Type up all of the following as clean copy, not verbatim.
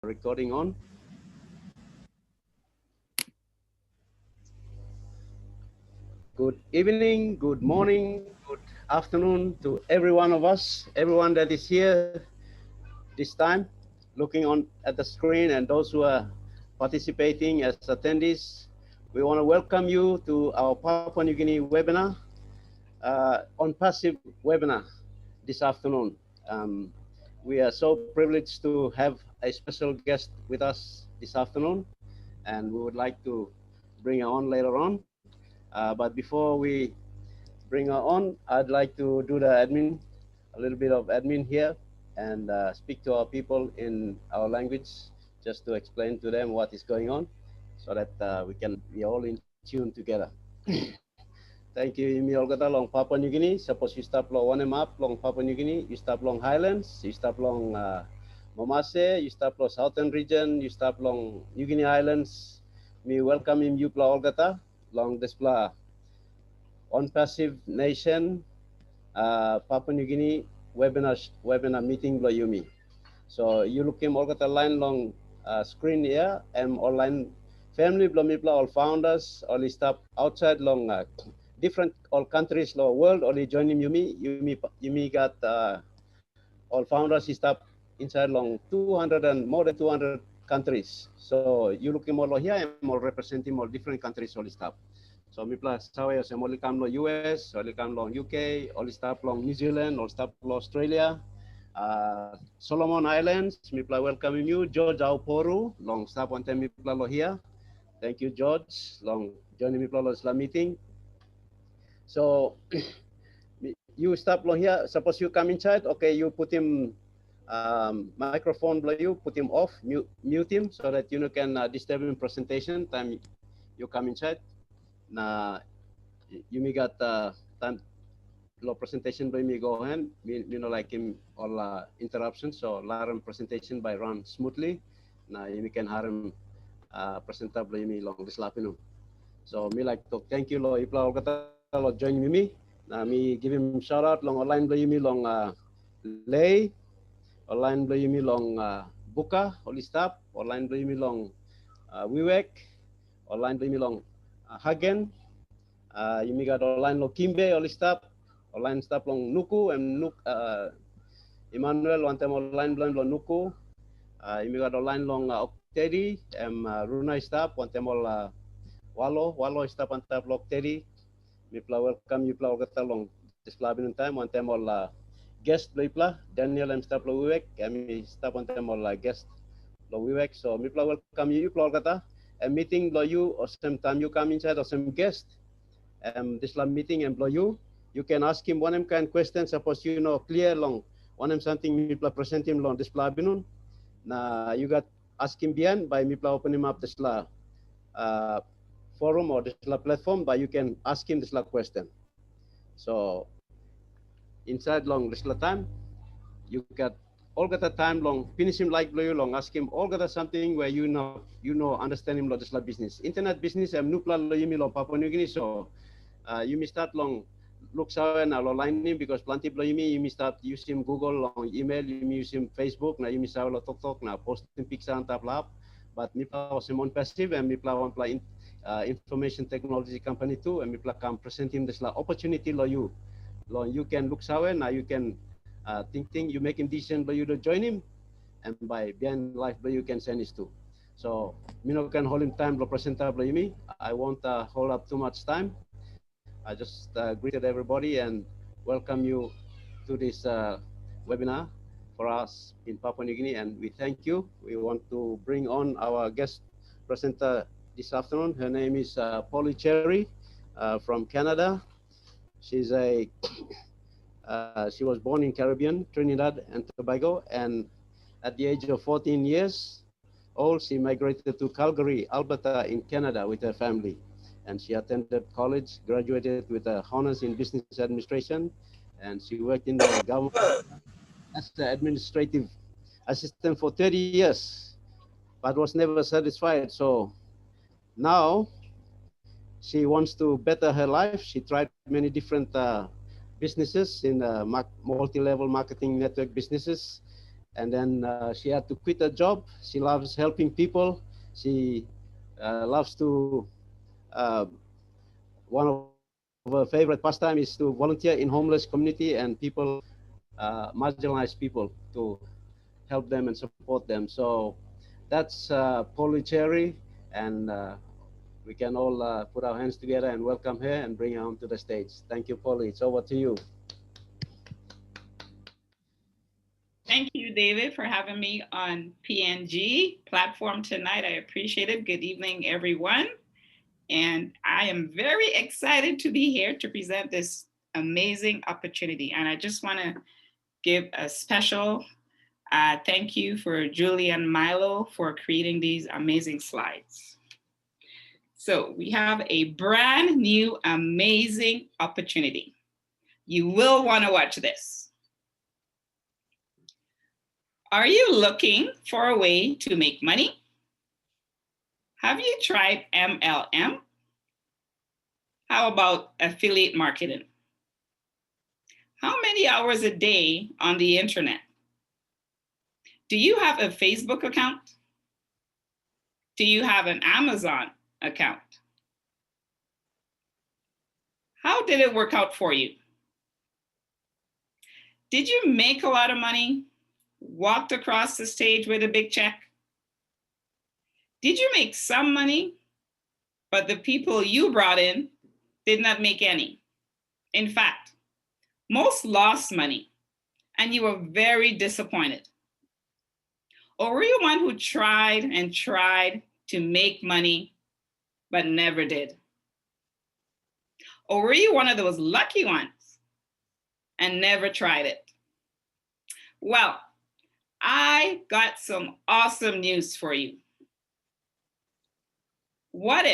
recording on. Good evening, good morning, good afternoon to every one of us, everyone that is here this time, looking on at the screen, and those who are participating as attendees. We want to welcome you to our Papua New Guinea webinar, OnPassive webinar this afternoon. We are so privileged to have a special guest with us this afternoon, and we would like to bring her on later on. But before we bring her on, I'd like to do the admin, a little bit of admin here, and speak to our people in our language, just to explain to them what is going on, so that we can be all in tune together. Thank you, Imi Olgata, long Papua New Guinea. Suppose you stop long one map, long Papua New Guinea, you stop long Highlands, you stop long Momase, you stop long Southern region, you stop long New Guinea Islands. Me welcome him, you Pla Olgata, long Despla OnPassive Nation, Papua New Guinea webinar meeting Bla Yumi. So you look him Olgata line long screen here, and online family Bla Mipla, all founders, all stop outside long different all countries lo world only join him Yumi got all founders stop inside long 200 and more than 200 countries. So you look him all here, I'm all representing all different countries all stop. So Mipla sawe sem all come lo US, all come long UK, all stop long New Zealand, all stop lo Australia, Solomon Islands. Mipla welcoming you, George Auporu, long stop one time Mipla lo here. Thank you, George, long joining Mipla lo Islam meeting. So you stop long here. Suppose you come inside, okay, you put him microphone below you, put him off, mute him, so that you know can disturb him presentation time you come inside. Now you may got time low presentation by me go ahead. You know like him all interruptions, so learn presentation by run smoothly. Now you can have him presentable me long this afternoon. So me like to thank you lo ipla kata lo join me. Now me give him shout out long online by me long lay, online by me long buka all stop, online by me long wiwek, online by me long hagen. You me got online lo kimbe all stop, online stop long nuku and nuk Emmanuel one time online blind lo nuku. You me got online long oktedi runa stop one time all Walo stop on tap lock Teddy. Me pla welcome you pla kata long this labin time one time all guest pla Daniel and stop lo wiwek. Me stop on time all guest lo wiwek. So me pla welcome you pla kata a meeting lo you or same time you come inside or some guest this la meeting and blow you can ask him one kind question. Suppose you know clear long one something me pla present him long this labinun. Na you got ask him beyond by me pla open him up this la forum or this platform, but you can ask him this question. So inside long this time, you got all got the time long finish him like blue long ask him all got something where you know understand him lo this business internet business nupla lo yumi long Papua New Guinea. So you may start long look saw na lo line him because plenty blo you may start using Google long email, you may use him Facebook, na you may saw lo tok na posting picture on top lab. But Mipla was OnPassive and Mipla one play information technology company too, and Mipla can present him this opportunity lo you can look sawe now you can think you make him decision lo you to join him, and by behind life lo you can send this to. So Mino can hold him time lo presentable me. I won't hold up too much time. I just greeted everybody and welcome you to this webinar for us in Papua New Guinea, and we thank you. We want to bring on our guest presenter this afternoon. Her name is Polly Cherry from Canada. She's she was born in Caribbean, Trinidad and Tobago, and at the age of 14 years old, she migrated to Calgary, Alberta in Canada with her family. And she attended college, graduated with a honors in business administration, and she worked in the government as the administrative assistant for 30 years, but was never satisfied. So now she wants to better her life. She tried many different businesses in multi-level marketing network businesses, and then she had to quit her job. She loves helping people. She loves to, uh, one of her favorite pastime is to volunteer in homeless community and people, marginalized people, to help them and support them. So that's Polly Cherry, and we can all put our hands together and welcome her and bring her onto the stage. Thank you, Polly. It's over to you. Thank you, David, for having me on PNG platform tonight. I appreciate it. Good evening, everyone. And I am very excited to be here to present this amazing opportunity. And I just want to give a special thank you for Julie and Milo for creating these amazing slides. So we have a brand new, amazing opportunity. You will want to watch this. Are you looking for a way to make money? Have you tried MLM? How about affiliate marketing? How many hours a day on the internet? Do you have a Facebook account? Do you have an Amazon account? How did it work out for you? Did you make a lot of money? Walked across the stage with a big check? Did you make some money, but the people you brought in did not make any? In fact, most lost money, and you were very disappointed. Or were you one who tried and tried to make money, but never did? Or were you one of those lucky ones and never tried it? Well, I got some awesome news for you. What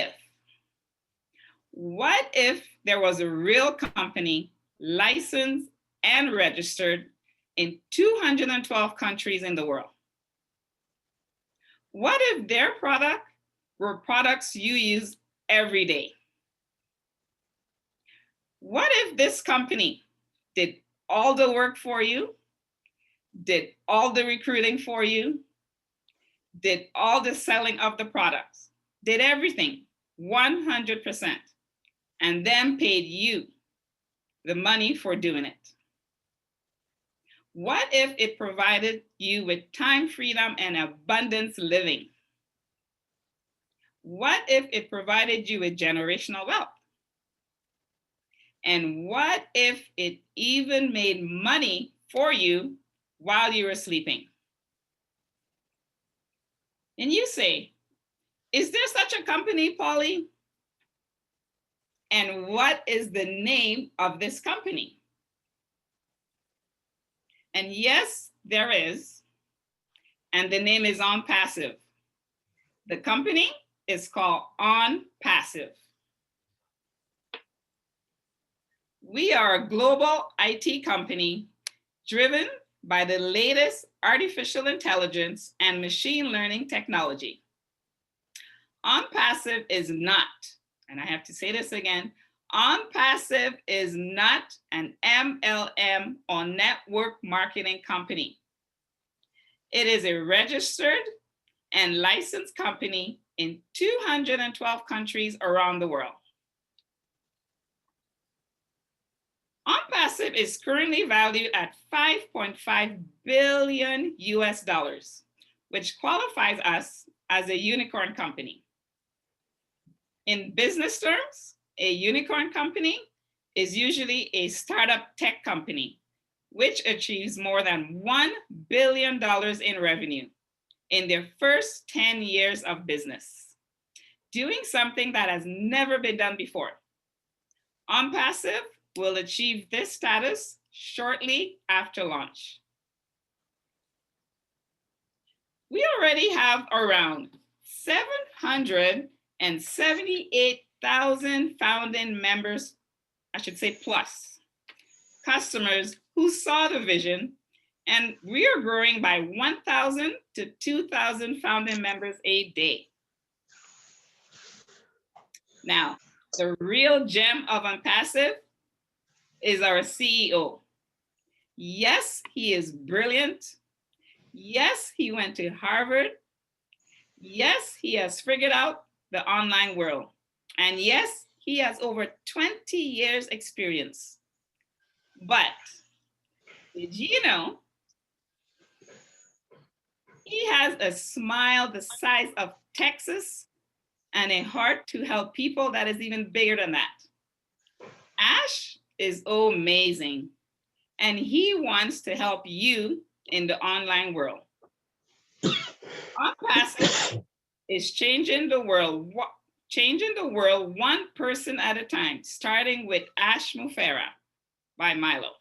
if there was a real company licensed and registered in 212 countries in the world? What if their product were products you use every day? What if this company did all the work for you, did all the recruiting for you, did all the selling of the products, did everything 100%, and then paid you the money for doing it? What if it provided you with time freedom and abundance living? What if it provided you with generational wealth? And what if it even made money for you while you were sleeping? And you say, is there such a company, Polly? And what is the name of this company? And yes, there is. And the name is OnPassive. The company is called OnPassive. We are a global IT company driven by the latest artificial intelligence and machine learning technology. OnPassive is not, and I have to say this again, OnPassive is not an MLM or network marketing company. It is a registered and licensed company in 212 countries around the world. OnPassive is currently valued at $5.5 billion US dollars, which qualifies us as a unicorn company. In business terms, a unicorn company is usually a startup tech company, which achieves more than $1 billion in revenue in their first 10 years of business, doing something that has never been done before. OnPassive will achieve this status shortly after launch. We already have around 778,000 founding members, I should say plus, customers who saw the vision, and we are growing by 1,000 to 2,000 founding members a day. Now, the real gem of OnPassive is our CEO. Yes, he is brilliant. Yes, he went to Harvard. Yes, he has figured out the online world. And yes, he has over 20 years experience. But did you know he has a smile the size of Texas and a heart to help people that is even bigger than that? Ash is amazing, and he wants to help you in the online world. OnPassive is changing the world one person at a time, starting with Ash Mufera by Milo.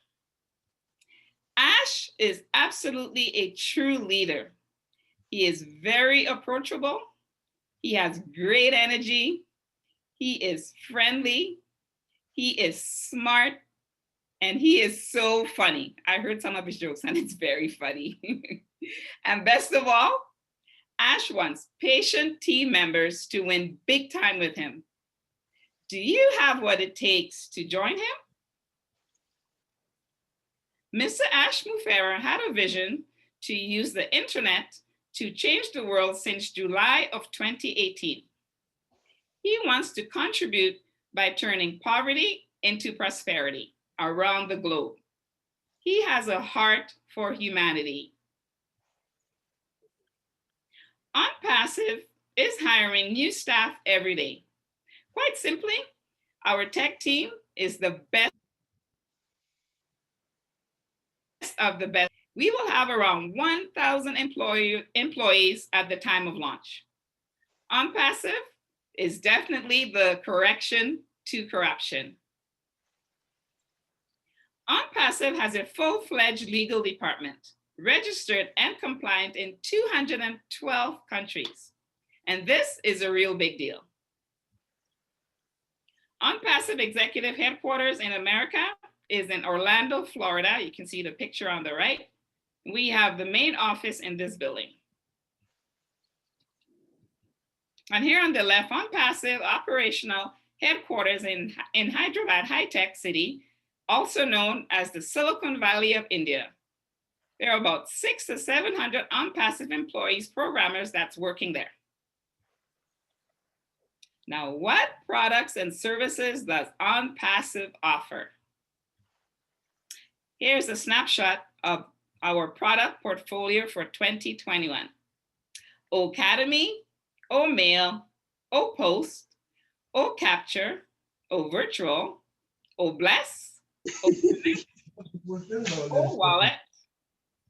Ash is absolutely a true leader. He is very approachable. He has great energy. He is friendly. He is smart. And he is so funny. I heard some of his jokes and it's very funny. And best of all, Ash wants patient team members to win big time with him. Do you have what it takes to join him? Mr. Ash Mufera had a vision to use the internet to change the world since July of 2018. He wants to contribute by turning poverty into prosperity around the globe. He has a heart for humanity. OnPassive is hiring new staff every day. Quite simply, our tech team is the best of the best. We will have around 1,000 employees at the time of launch. OnPassive is definitely the correction to corruption. OnPassive has a full-fledged legal department, registered and compliant in 212 countries. And this is a real big deal. OnPassive executive headquarters in America is in Orlando, Florida. You can see the picture on the right. We have the main office in this building. And here on the left, OnPassive operational headquarters in Hyderabad High-Tech City, also known as the Silicon Valley of India. There are about 600 to 700 OnPassive employees, programmers that's working there. Now, what products and services does OnPassive offer? Here's a snapshot of our product portfolio for 2021. Academy, Mail, Post, Capture, Virtual, Bless, Wallet,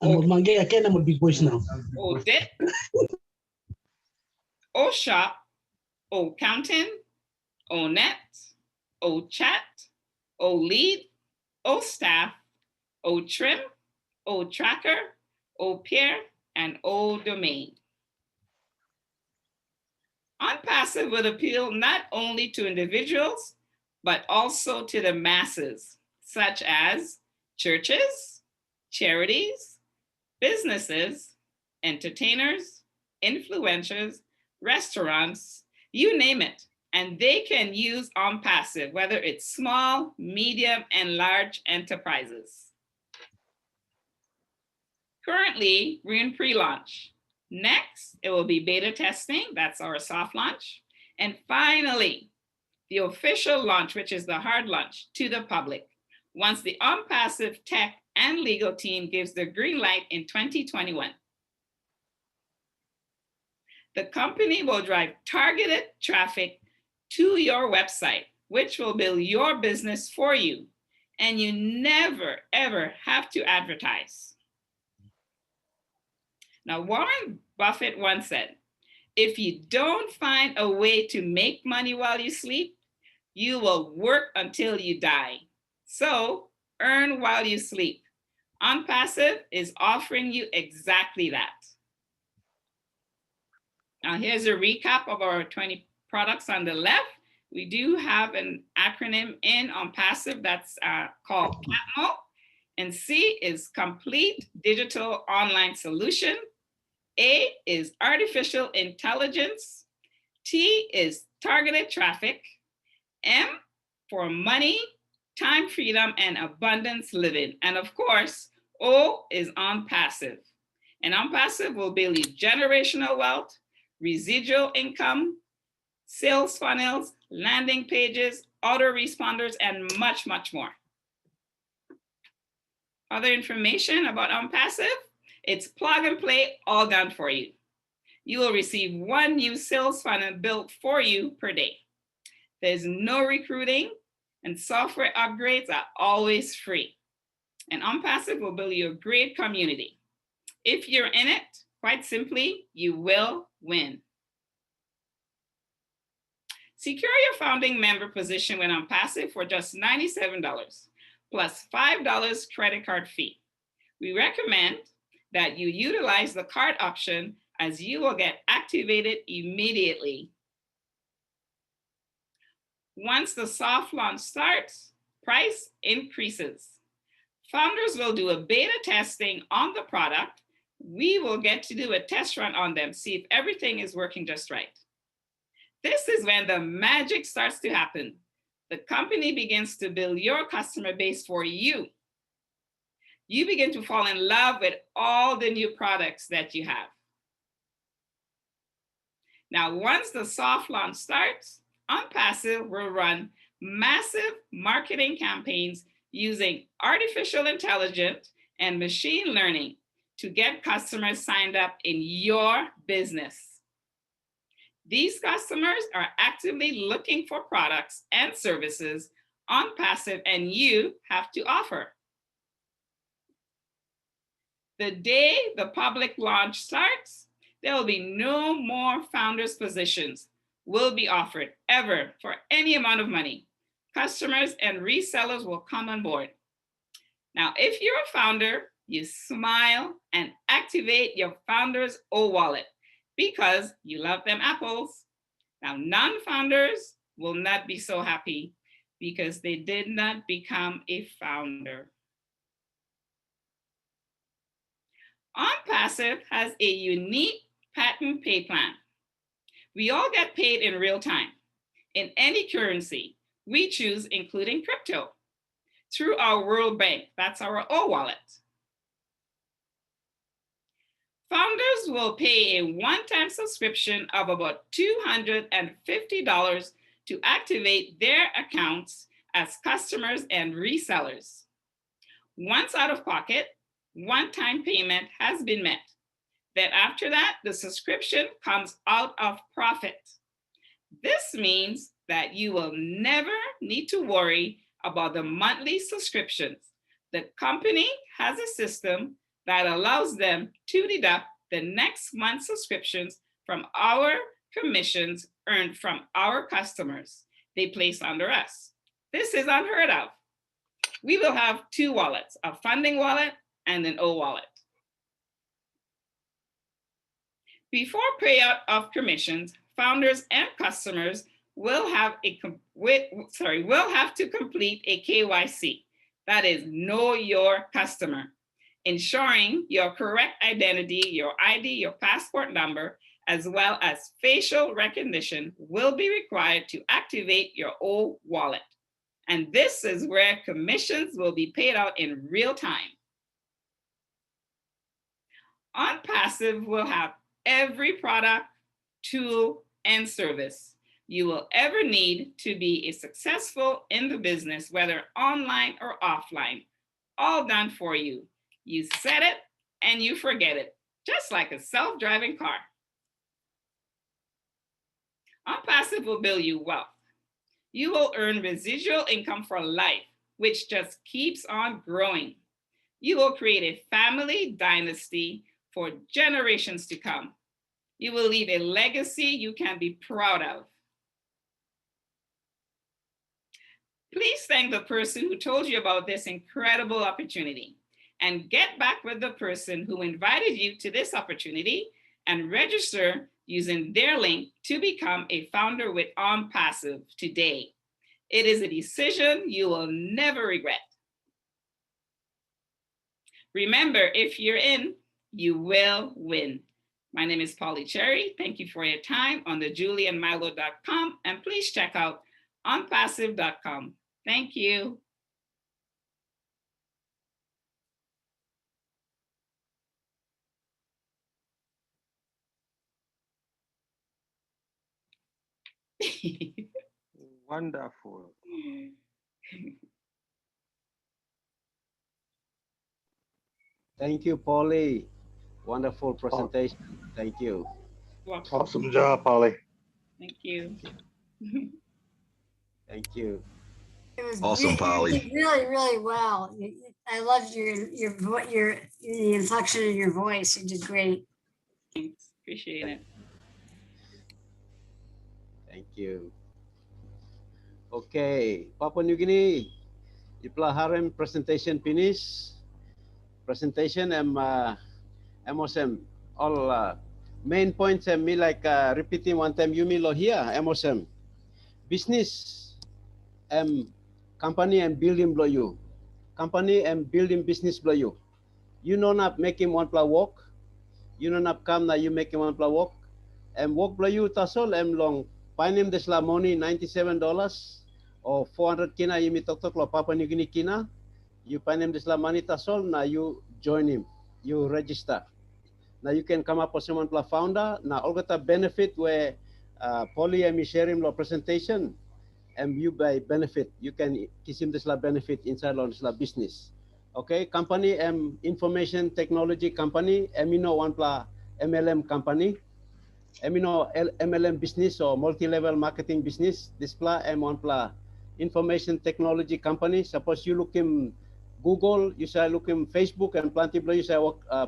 Again, I'm a big voice now. Dip, Shop, Counting, Net, Chat, Lead, Staff, Trim, Tracker, Peer, and Domain. OnPassive would appeal not only to individuals, but also to the masses, such as churches, charities, businesses, entertainers, influencers, restaurants, you name it. And they can use OnPassive, whether it's small, medium, and large enterprises. Currently, we're in pre-launch. Next, it will be beta testing. That's our soft launch. And finally, the official launch, which is the hard launch to the public, once the OnPassive tech and legal team gives the green light in 2021. The company will drive targeted traffic to your website, which will build your business for you. And you never, ever have to advertise. Now, Warren Buffett once said, if you don't find a way to make money while you sleep, you will work until you die. So earn while you sleep. OnPassive is offering you exactly that. Now, here's a recap of our 20 products on the left. We do have an acronym in OnPassive that's called CATMO. And C is Complete Digital Online Solution. A is Artificial Intelligence. T is Targeted Traffic. M for Money, Time Freedom, and Abundance Living. And of course, O is OnPassive. And OnPassive will build you generational wealth, residual income, sales funnels, landing pages, autoresponders, and much, much more. Other information about OnPassive, it's plug and play, all done for you. You will receive one new sales funnel built for you per day. There's no recruiting, and software upgrades are always free. And OnPassive will build you a great community. If you're in it, quite simply, you will win. Secure your founding member position with OnPassive for just $97 plus $5 credit card fee. We recommend that you utilize the card option as you will get activated immediately. Once the soft launch starts, price increases. Founders will do a beta testing on the product. We will get to do a test run on them, see if everything is working just right. This is when the magic starts to happen. The company begins to build your customer base for you. You begin to fall in love with all the new products that you have. Now, once the soft launch starts, OnPassive will run massive marketing campaigns using artificial intelligence and machine learning to get customers signed up in your business. These customers are actively looking for products and services OnPassive and you have to offer. The day the public launch starts, there will be no more founders positions will be offered ever for any amount of money. Customers and resellers will come on board. Now, if you're a founder, you smile and activate your founder's wallet because you love them apples. Now, non-founders will not be so happy because they did not become a founder. OnPassive has a unique patent pay plan. We all get paid in real time, in any currency we choose, including crypto, through our World Bank. That's our wallet. Founders will pay a one-time subscription of about $250 to activate their accounts as customers and resellers. Once out of pocket, one-time payment has been met. Then after that, the subscription comes out of profit. This means that you will never need to worry about the monthly subscriptions. The company has a system that allows them to deduct the next month's subscriptions from our commissions earned from our customers they place under us. This is unheard of. We will have two wallets, a funding wallet and an wallet. Before payout of commissions, founders and customers will have to complete a KYC. That is, know your customer, ensuring your correct identity, your ID, your passport number, as well as facial recognition will be required to activate your wallet. And this is where commissions will be paid out in real time. OnPassive will have every product, tool, and service you will ever need to be successful in the business, whether online or offline, all done for you. You set it and you forget it, just like a self-driving car. OnPassive will build you wealth. You will earn residual income for life, which just keeps on growing. You will create a family dynasty for generations to come. You will leave a legacy you can be proud of. Please thank the person who told you about this incredible opportunity and get back with the person who invited you to this opportunity and register using their link to become a founder with OnPassive today. It is a decision you will never regret. Remember, if you're in, you will win. My name is Polly Cherry. Thank you for your time on the julieandmilo.com, and please check out onpassive.com. Thank you. Wonderful. Thank you, Polly. Wonderful presentation. Thank you. Welcome. Awesome job, Polly. Thank you. Thank you. It was Awesome, Polly. You did really, really well. I loved your the inflection in your voice. You did great. Thanks. Appreciate it. Thank you. Okay, Papua New Guinea. Ipla harem presentation finish. Presentation MOSM. All main points me like repeating one time you lo here MOSM. Business company and building blow you. Company and building business blow you. You know not making one pla work. You know not come na you making one pla work. Work blow you tasol long painim desla money $97 or 400 kina yumi tok lo Papua New Guinea kina. You painim desla money tasol na you join him. You register. Now you can come up with someone pla founder. Now all got a benefit where Polly and me share him lo presentation. And you by benefit, you can kisim this la benefit inside on this la business. Okay, company information technology company, Emino one pla MLM company, Emino MLM business or multi-level marketing business. This pla one pla information technology company. Suppose you look in Google, you say look in Facebook and plenty you say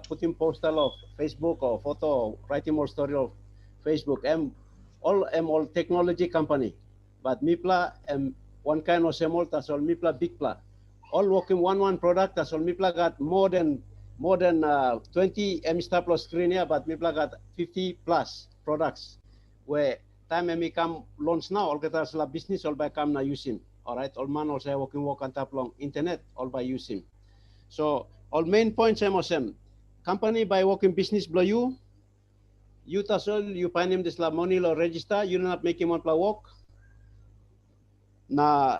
put in postal of Facebook or photo, or writing more story of Facebook. All technology company. But Mipla one kind of semol that's all Mipla big pla. All working one product that's all Mipla got more than 20 stop plus screen here, but Mipla got 50 plus products where time me come launch now all get us la business all by come na using. All right, all man also work on top long internet all by using. So all main points MOSM. Company by working business blow you tasol you find him this la money lo register, you not making one pla work. Na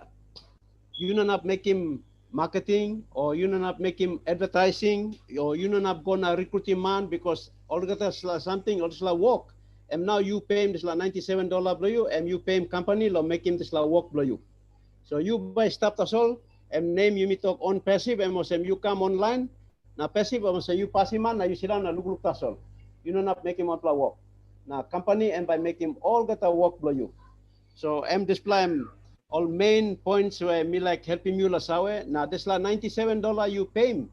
you not making marketing or you not making advertising or you not gonna recruiting man because all got something or this la work and now you pay him this la $97 below you and you pay him company lo make him this la work below you. So you buy stuff that's all and name you talk on passive and you come online na passive you passive man na you sit down na look that's all. You not making one pla work. Now company and by making all got a work below you. So display all main points where me like helping you la sawe. Now this la $97 you pay him.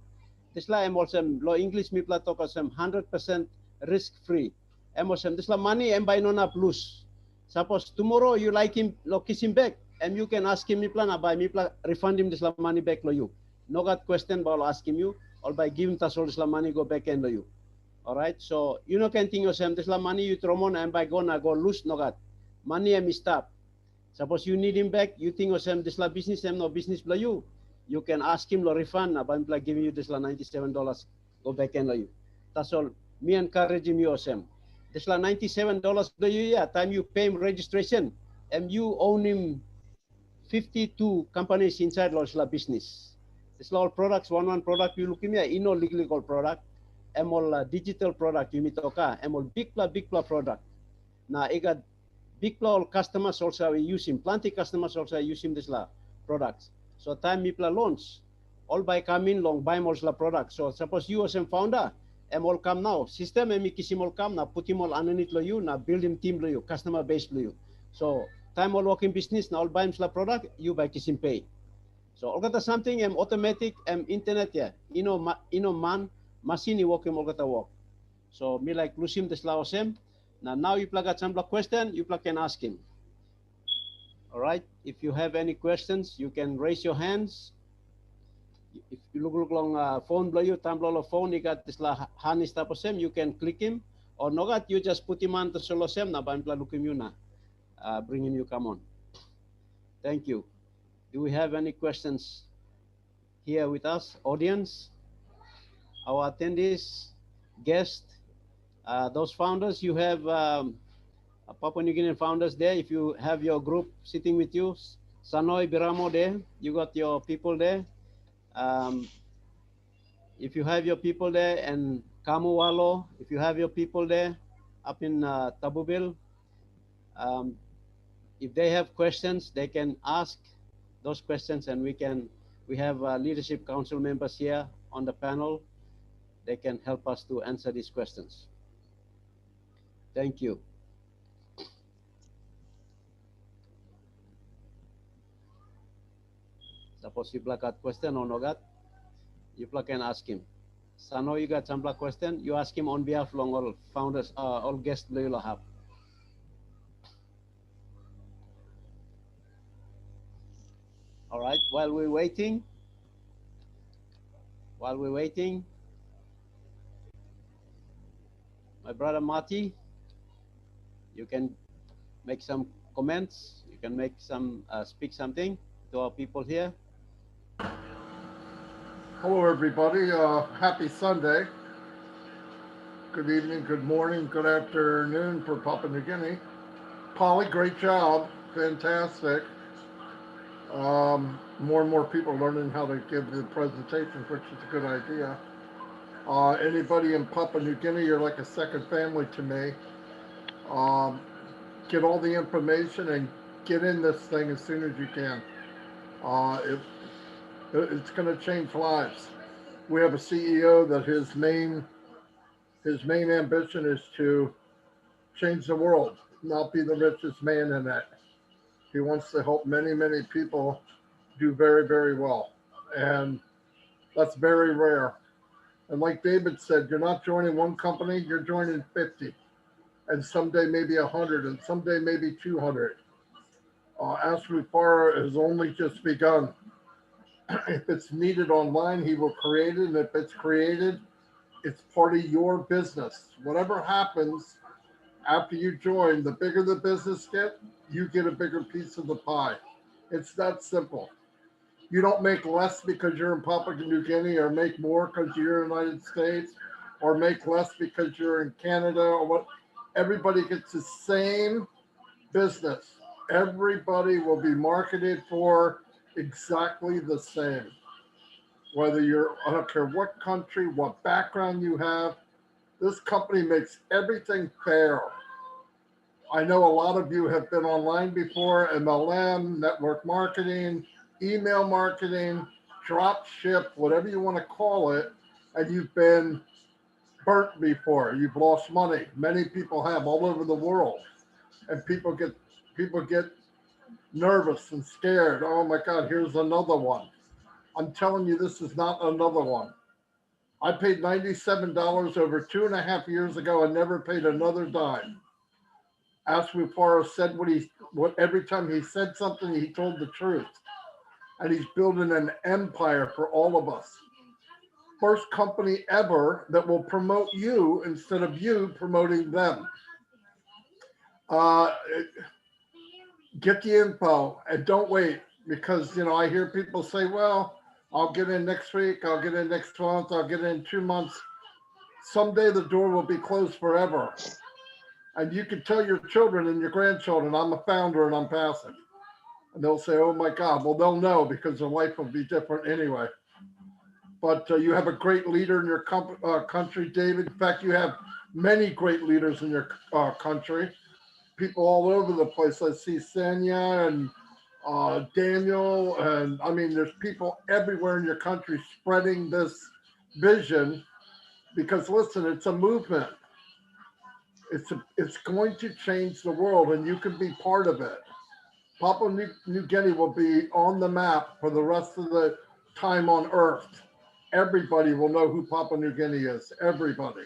This la also lo English me pla talk 100% risk free. Also this la money by no na plus. Suppose tomorrow you like him lo kiss him back and you can ask him me pla na by me pla refund him this la money back lo you. No got question about asking you or by giving tasol this la money go back and lo you. All right. So you know can think yourself this la money you throw on and by gonna go lose no got money and stop. Suppose you need him back, you think of this la business no business for you. You can ask him lo refund about giving you this la $97 go back and you. That's all. Me encourage him you Sam. This la $97 for you yeah time you pay him registration and you own him 52 companies inside la business. This all products one product you look him yeah no legal product. All digital product you meet okay. All big product. Now I got big all customers also use him. Plenty customers also use him this la products. So time people launch, all by come in long buy more la products. So suppose you as a founder, all come now. System me kisim all come now put him all underneath lo you now build him team lo you customer base lo you. So time all working business now all buy him la product you by kisim pay. So all got something automatic internet yeah. Man machine working all got work. So me like Lusim this la osem. Now you got some question, you can ask him. All right. If you have any questions, you can raise your hands. If you look along phone blow you, time blow phone, you got this la hand is type of sem, you can click him. Or no got you just put him on the solo sem na bam look him you na. Bring him you come on. Thank you. Do we have any questions here with us, audience? Our attendees, guests, those founders, you have Papua New Guinean founders there. If you have your group sitting with you, Sanoy Biramo there, you got your people there. If you have your people there, and Kamuwalo, if you have your people there, up in Tabubil, if they have questions, they can ask those questions, and we have leadership council members here on the panel. They can help us to answer these questions. Thank you. Suppose you got question or no got, you can ask him. Sano, you got some question, you ask him on behalf of all founders, all guests you have. All right, while we're waiting, my brother Marty, you can make some comments. You can make some, speak something to our people here. Hello, everybody. Happy Sunday. Good evening, good morning, good afternoon for Papua New Guinea. Polly, great job. Fantastic. More and more people are learning how to give the presentations, which is a good idea. Anybody in Papua New Guinea, you're like a second family to me. Get all the information and get in this thing as soon as you can. It's going to change lives. We have a CEO that his main ambition is to change the world, not be the richest man in it. He wants to help many, many people do very, very well. And that's very rare. And like David said, you're not joining one company, you're joining 50. And someday maybe 100, and someday maybe 200. Asrupara has only just begun. If it's needed online, he will create it. And if it's created, it's part of your business. Whatever happens after you join, the bigger the business get, you get a bigger piece of the pie. It's that simple. You don't make less because you're in Papua New Guinea, or make more because you're in the United States, or make less because you're in Canada, or what. Everybody gets the same business. Everybody will be marketed for exactly the same. Whether you're, I don't care what country, what background you have, this company makes everything fair. I know a lot of you have been online before, MLM, network marketing, email marketing, drop ship, whatever you want to call it, and you've been burnt before. You've lost money. Many people have all over the world. And people get nervous and scared. Oh my God, here's another one. I'm telling you, this is not another one. I paid $97 over 2.5 years ago and never paid another dime. Aswapara said what every time he said something, he told the truth. And he's building an empire for all of us. First company ever that will promote you instead of you promoting them. Get the info and don't wait, because I hear people say, well, I'll get in next week, I'll get in next month, I'll get in 2 months. Someday the door will be closed forever. And you can tell your children and your grandchildren, I'm a founder and I'm passive. And they'll say, oh my God, well, they'll know because their life will be different anyway. But you have a great leader in your country, David. In fact, you have many great leaders in your country. People all over the place. I see Sanya and Daniel, and I mean, there's people everywhere in your country spreading this vision, because listen, it's a movement. It's going to change the world, and you can be part of it. Papua New Guinea will be on the map for the rest of the time on Earth. Everybody will know who Papua New Guinea is. Everybody,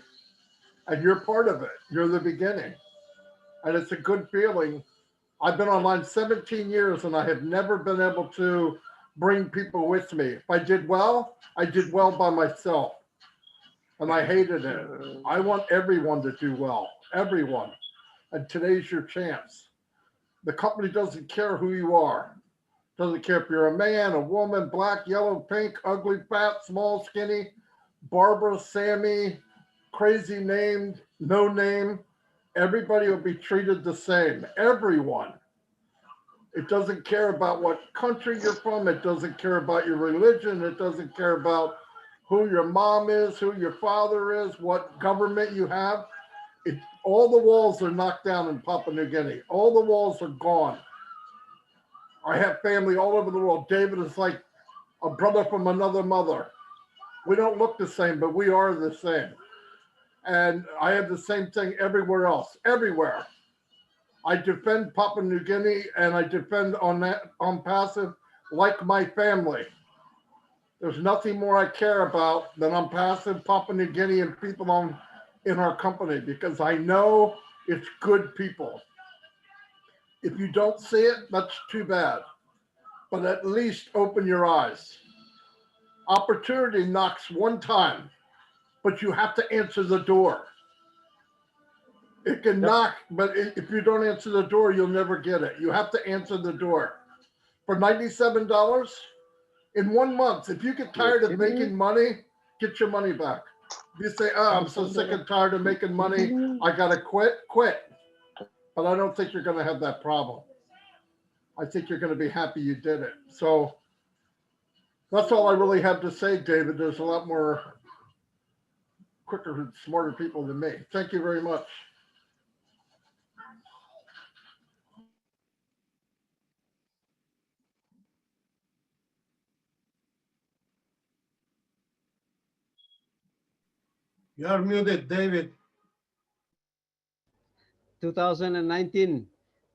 and you're part of it. You're the beginning. And it's a good feeling. I've been online 17 years and I have never been able to bring people with me. If I did well by myself. And I hated it. I want everyone to do well, everyone. And today's your chance. The company doesn't care who you are. Doesn't care if you're a man, a woman, black, yellow, pink, ugly, fat, small, skinny, Barbara, Sammy, crazy name, no name. Everybody will be treated the same. Everyone. It doesn't care about what country you're from. It doesn't care about your religion. It doesn't care about who your mom is, who your father is, what government you have. All the walls are knocked down in Papua New Guinea. All the walls are gone. I have family all over the world. David is like a brother from another mother. We don't look the same, but we are the same. And I have the same thing everywhere else, everywhere. I defend Papua New Guinea and I defend OnPassive like my family. There's nothing more I care about than OnPassive, Papua New Guinea, and people in our company, because I know it's good people. If you don't see it, that's too bad. But at least open your eyes. Opportunity knocks one time, but you have to answer the door. It can knock, but if you don't answer the door, you'll never get it. You have to answer the door. For $97 in 1 month, if you get tired of making money, get your money back. If you say, oh, I'm so sick and tired of making money, I gotta quit, quit. But I don't think you're gonna have that problem. I think you're gonna be happy you did it. So that's all I really have to say, David. There's a lot more quicker and smarter people than me. Thank you very much. You are muted, David. 2019,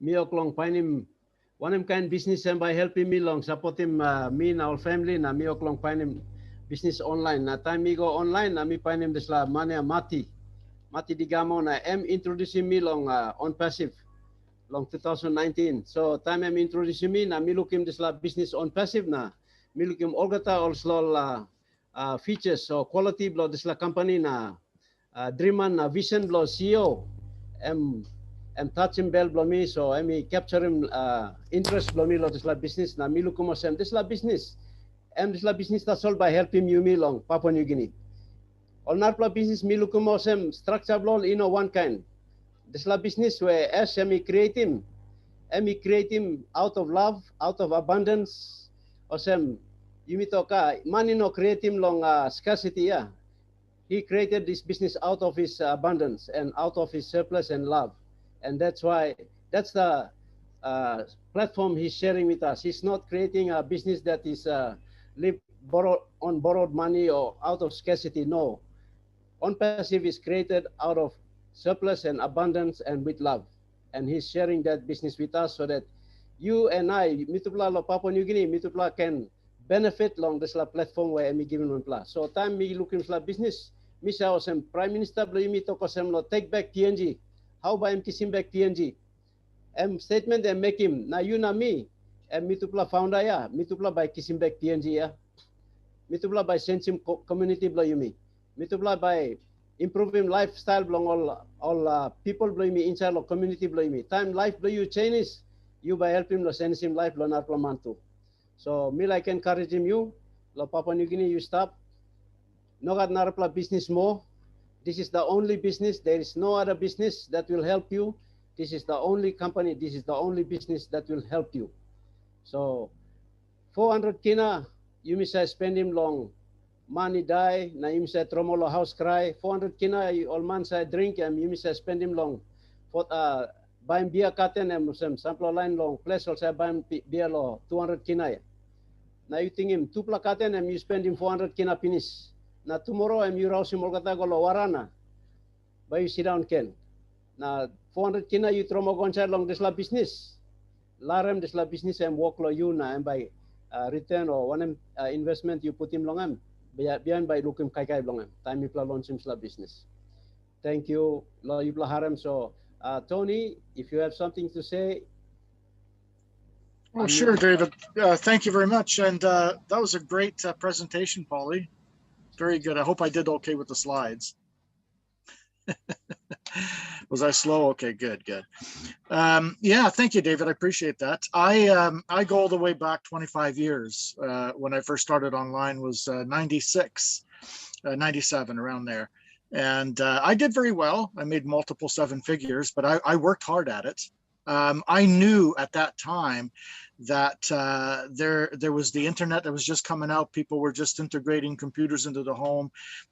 me oklong painim one kind business and by helping me long support him me and our family na me oklong painim business online na time me go online na me painim desla mania mati digamo na introducing me long OnPassive long 2019. So time introducing me na me look him desla business OnPassive na me look him olgata also features so quality blo desla company na dreaman na vision blo CEO touch him bell blomi so capture him interest blomi lo desla business na milu kumo sem desla business that's all by helping you me long Papua New Guinea all narpla business milu kumo sem structure blo one kind desla business where as create him out of love, out of abundance or sem yumitoka money no create him long scarcity he created this business out of his abundance and out of his surplus and love. And that's why, that's the platform he's sharing with us. He's not creating a business that is borrowed money or out of scarcity. No, OnPassive is created out of surplus and abundance and with love. And he's sharing that business with us so that you and I, mitupla lo Papua New Guinea, mitupla can benefit long this platform where I'm giving one plus. So time me looking for business, Misa Osem Prime Minister Bloimi Tokosem lo take back PNG. How by him kissing back PNG? Statement and make him na you na me and mitupla founder ya mitupla by kissing back PNG ya mitupla by sensing community blow you me mitupla by improving lifestyle belong all people blow me inside of community blow me time life blow you Chinese you by helping lo send him life lo narplamantu. So me like encourage him you lo Papua New Guinea you stop no got narpla business more. This is the only business. There is no other business that will help you. This is the only company. This is the only business that will help you. So 400 kina, you may say spend him long. Money die, na you may say tromolo house cry. 400 kina, all man say drink, and you may say spend him long. For buy beer carton and some sample line long. Place also buy beer lo 200 kina. Now you think him 2 plakaten and you spend him 400 kina finish. Na tomorrow I'm you rouse him olgata golo warana. But you sit down Ken. Na 400 kina you throw mo goncha long this la business. Larem this la business and walk lo you na and by return or one investment you put him long am. Behind by look him kai long am. Time you launch him la business. Thank you. Lo you harem so Tony, if you have something to say. Oh, sure, David. Thank you very much. And that was a great presentation, Polly. Very good. I hope I did okay with the slides. Was I slow? Okay, good. Yeah, thank you, David. I appreciate that. I go all the way back 25 years. When I first started online was 96, 97, around there. And I did very well. I made multiple 7 figures, but I worked hard at it. I knew at that time that there was the internet that was just coming out. People were just integrating computers into the home,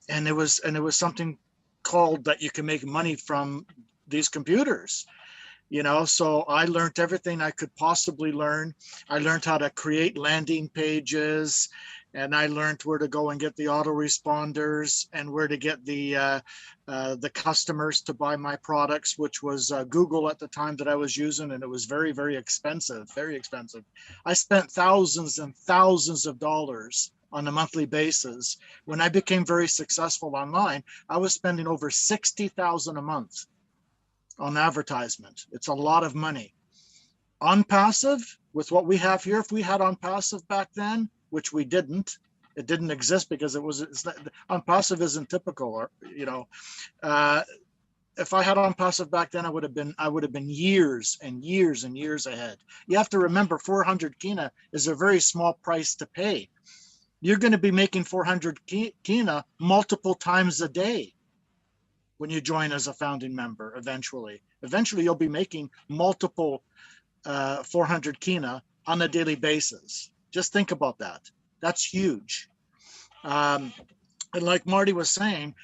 and it was something called that you can make money from these computers. you know, so I learned everything I could possibly learn. I learned how to create landing pages, and I learned where to go and get the autoresponders and where to get the customers to buy my products, which was Google at the time that I was using, and it was very, very expensive, very expensive. I spent thousands and thousands of dollars on a monthly basis. When I became very successful online, I was spending over $60,000 a month on advertisement. It's a lot of money. OnPassive, with what we have here, if we had OnPassive back then, which we didn't, it didn't exist because OnPassive isn't typical, or, you know, if I had OnPassive back then, I would have been years and years and years ahead. You have to remember 400 kina is a very small price to pay. You're going to be making 400 kina multiple times a day when you join as a founding member. Eventually you'll be making multiple 400 kina on a daily basis. Just think about that. That's huge. And like Marty was saying,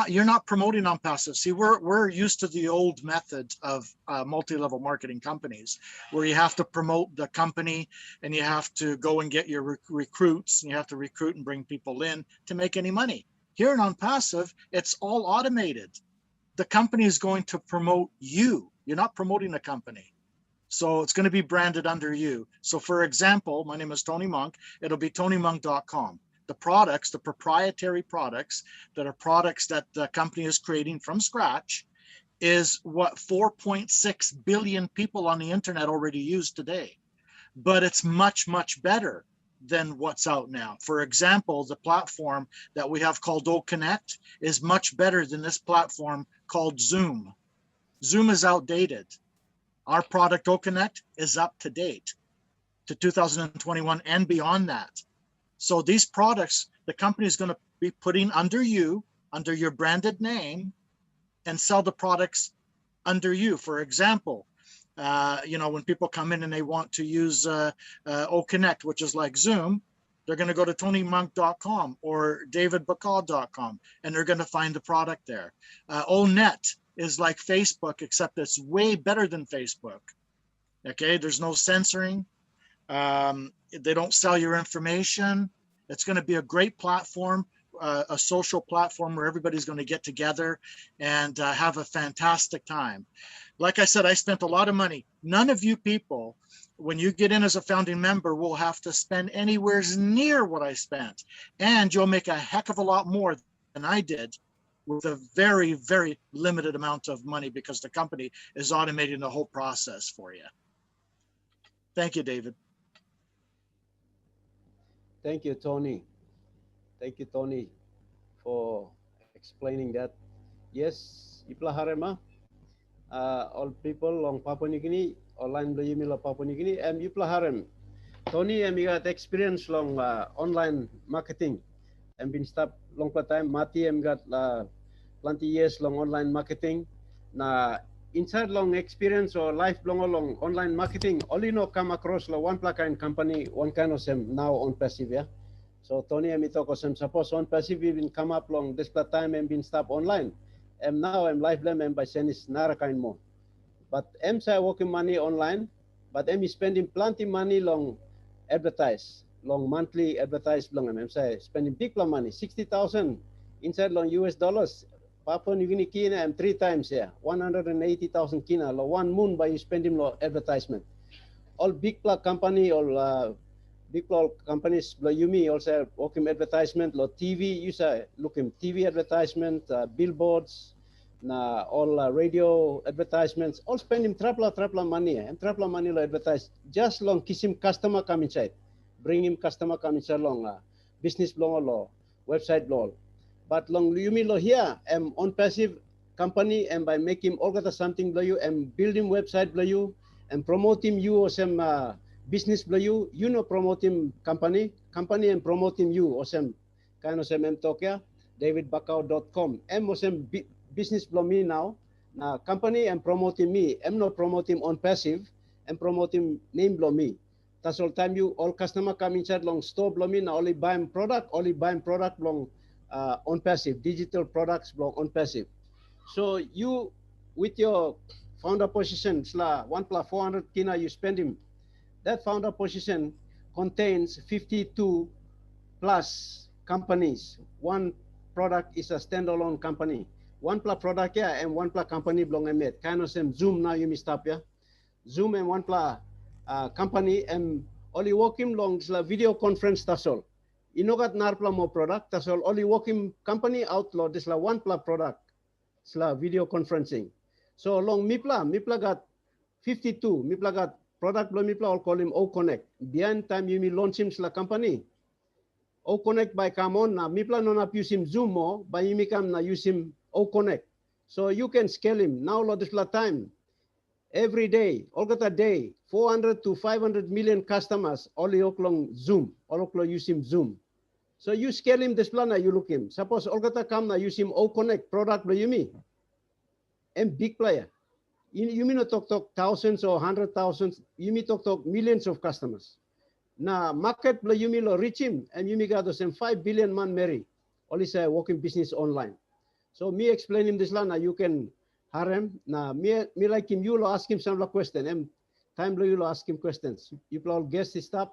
you're not promoting OnPassive. See, we're used to the old method of multi-level marketing companies, where you have to promote the company and you have to go and get your recruits, and you have to recruit and bring people in to make any money. Here in OnPassive, it's all automated. The company is going to promote you. You're not promoting a company. So it's going to be branded under you. So for example, my name is Tony Monk. It'll be TonyMonk.com. The products, the proprietary products that are products that the company is creating from scratch, is what 4.6 billion people on the internet already use today. But it's much, much better than what's out now. For example, the platform that we have called OConnect is much better than this platform called Zoom. Zoom is outdated. Our product OConnect is up to date to 2021 and beyond that. So these products, the company is going to be putting under you, under your branded name, and sell the products under you. For example, you know, when people come in and they want to use OConnect, which is like Zoom, they're going to go to TonyMonk.com or DavidBakau.com, and they're going to find the product there. ONet is like Facebook, except it's way better than Facebook. Okay, there's no censoring. They don't sell your information. It's going to be a great platform, a social platform where everybody's going to get together and have a fantastic time. Like I said, I spent a lot of money. None of you people, when you get in as a founding member, will have to spend anywhere near what I spent. And you'll make a heck of a lot more than I did with a very, very limited amount of money, because the company is automating the whole process for you. Thank you, David. Thank you, Tony. Thank you, Tony, for explaining that. Yes, Iplaharema, all people on Papua New Guinea, online Blayumila Papua New Guinea, and Iplaharem. Tony, you got experience long online marketing and been stopped long time. Mati, got plenty years long online marketing. Na inside long experience or life long online marketing, only no come across one kind company, one kind of them now OnPassive, yeah. So Tony and me talk of some suppose OnPassive even come up long this time and been stopped online. And now I'm live them and by senis nara kind more. But I'm say working money online, but I'm spending plenty money long advertise, long monthly advertise long. I'm say spending big money, 60,000 inside long US dollars. Papua New Guinea kina and 3 times here, 180,000 kina, lo 1 moon by spending lo advertisement. All big company, all big companies, lo Yumi also working advertisement, lo TV, you say looking TV advertisement, billboards, na all radio advertisements, all spending trapla money, and trapla money lo advertise. Just long kiss him customer come inside, bring him customer come inside long business long lo website long. But long Yumi lo here, OnPassive company, and by making all got something below you and building website below you and promoting you or some business below you know promoting company and promoting you or some kind of some Tokyo, davidbakau.com. Or some business below me now, company and promoting me. I'm not promoting OnPassive and promoting name below me. That's all time you all customer come inside long store below me now only buying product long OnPassive, digital products block OnPassive. So you, with your founder position, sla 1 plus 400 kina you spend him. That founder position contains 52 plus companies. One product is a standalone company. One plus product yeah, and one plus company belong emet. Kind of same Zoom now you missed up yeah. Zoom and one plus company and only working long sla video conference tasol. Inogat narpla mo product tasol only working company outlaw this la one plus product sla video conferencing. So long Mipla got 52. Mipla got product blow Mipla, I'll call him O Connect. Behind time you launch him sla company. O Connect by come on na Mipla no na use him Zoom mo by you come na use him O Connect. So you can scale him now lo this la time. Every day, all got a day, 400 to 500 million customers only oklong Zoom, all oklong use him Zoom. So you scale him this plan you look him. Suppose all got a come na use him O Connect product lo you me. And big player. You mean not talk thousands or 100,000, you mean talk millions of customers. Na market you mean reach him and you mean got the same 5 billion man marry. Only say working business online. So me explain him this land you can harem na me like him you ask him some question and time you ask him questions. You all guest stuff.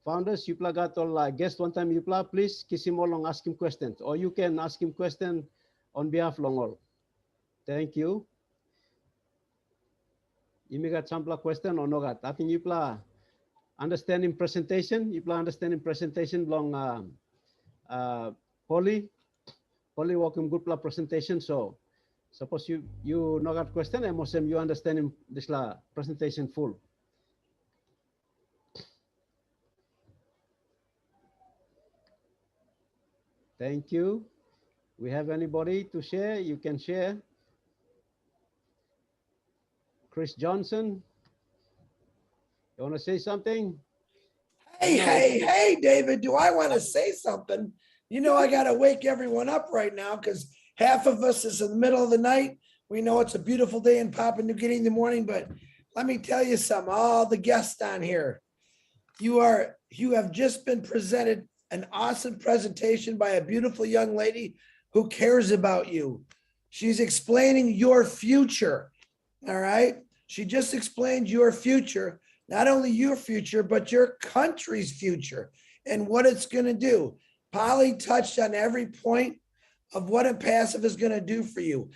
Founders, you got all guest one time you please kiss him all long ask him questions or you can ask him question on behalf long all. Thank you. You may got some question or no got. I think you understanding presentation. You understanding presentation long Polly welcome good presentation. So suppose you no got question and most you understanding this presentation full. Thank you. We have anybody to share? You can share. Chris Johnson, you want to say something? Hey, David, do I want to say something? You know, I got to wake everyone up right now because half of us is in the middle of the night. We know it's a beautiful day in Papua New Guinea in the morning, but let me tell you something, all the guests on here, you have just been presented an awesome presentation by a beautiful young lady who cares about you. She's explaining your future, all right? She just explained your future, not only your future, but your country's future and what it's going to do. Polly touched on every point of what OnPassive is going to do for you.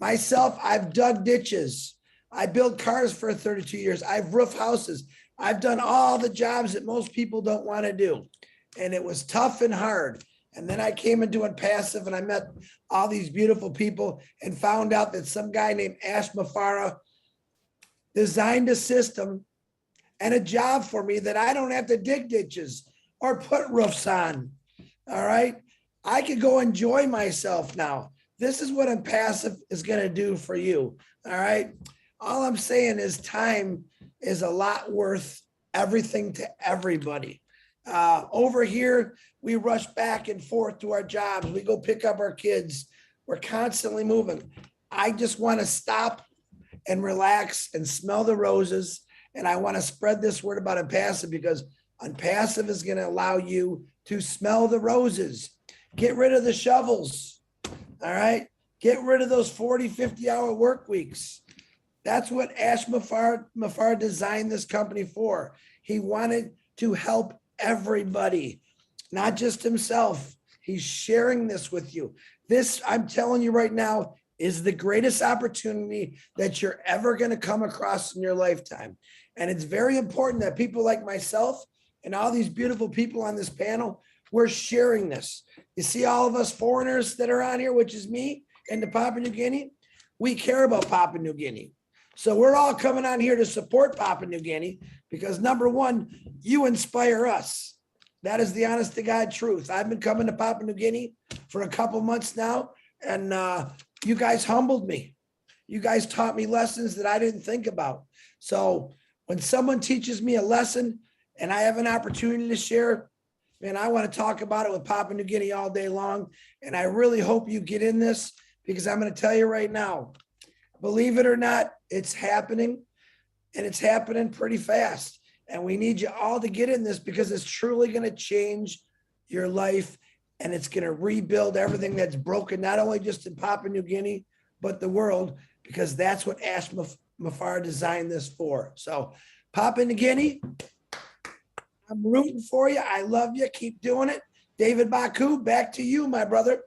Myself, I've dug ditches. I built cars for 32 years. I've roofed houses. I've done all the jobs that most people don't want to do. And it was tough and hard. And then I came into OnPassive and I met all these beautiful people and found out that some guy named Ash Mafara designed a system and a job for me that I don't have to dig ditches or put roofs on. All right. I could go enjoy myself now. This is what OnPassive is going to do for you. All right. All I'm saying is time is a lot worth everything to everybody. Over here, we rush back and forth to our jobs. We go pick up our kids. We're constantly moving. I just want to stop and relax and smell the roses. And I want to spread this word about OnPassive because OnPassive is going to allow you to smell the roses. Get rid of the shovels. All right. Get rid of those 40, 50-hour work weeks. That's what Ash Mafar designed this company for. He wanted to help everybody, not just himself. He's sharing this with you. This, I'm telling you right now, is the greatest opportunity that you're ever going to come across in your lifetime. And it's very important that people like myself and all these beautiful people on this panel, we're sharing this. You see all of us foreigners that are on here, which is me and the Papua New Guinea, we care about Papua New Guinea. So we're all coming on here to support Papua New Guinea because number one, you inspire us. That is the honest to God truth. I've been coming to Papua New Guinea for a couple months now, and you guys humbled me. You guys taught me lessons that I didn't think about. So when someone teaches me a lesson and I have an opportunity to share, man, I want to talk about it with Papua New Guinea all day long. And I really hope you get in this because I'm going to tell you right now, believe it or not, it's happening and it's happening pretty fast. And we need you all to get in this because it's truly going to change your life and it's going to rebuild everything that's broken, not only just in Papua New Guinea, but the world, because that's what Ash Mafar designed this for. So Papa New Guinea, I'm rooting for you. I love you. Keep doing it. David Bakau, back to you, my brother.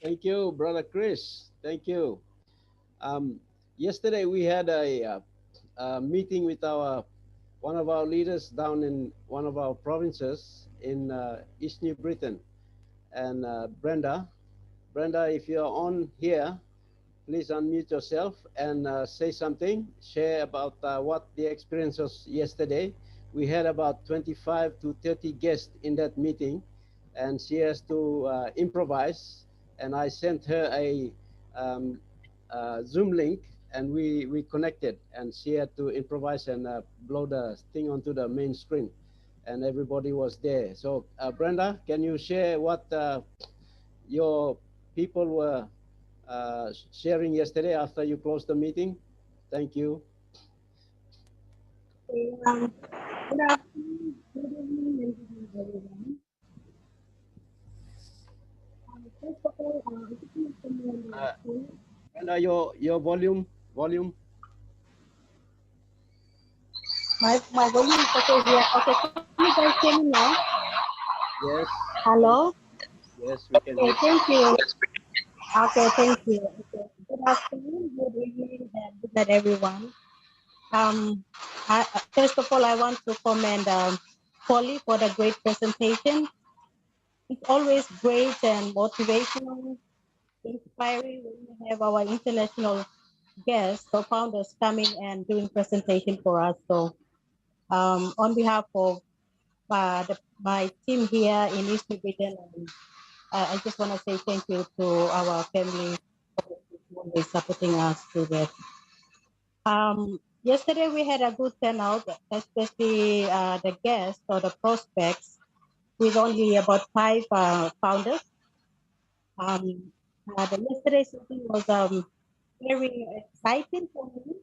Thank you, Brother Chris. Thank you. Yesterday we had a meeting with one of our leaders down in one of our provinces in East New Britain. And Brenda, if you're on here, please unmute yourself and say something. Share about what the experience was yesterday. We had about 25 to 30 guests in that meeting, and she has to improvise. And I sent her a Zoom link, and we connected, and she had to improvise and blow the thing onto the main screen, and everybody was there. So Brenda, can you share what your people were sharing yesterday after you closed the meeting? Thank you. Good afternoon, good evening, and good evening, everyone. First of all, I just want to commend Brenda, your volume. my volume is okay here. Okay, can you guys hear me now? Yes. Hello? Yes, we can. Okay, thank you. Okay, thank you. Okay. Good afternoon, good evening, and good night, everyone. First of all, I want to commend Polly for the great presentation. It's always great and motivational, inspiring when we have our international guests or founders coming and doing presentation for us. So on behalf of my team here in East New Britain, I just want to say thank you to our family for always supporting us through this. Yesterday we had a good turnout, especially the guests or the prospects, with only about 5 founders. The yesterday's meeting was very exciting for me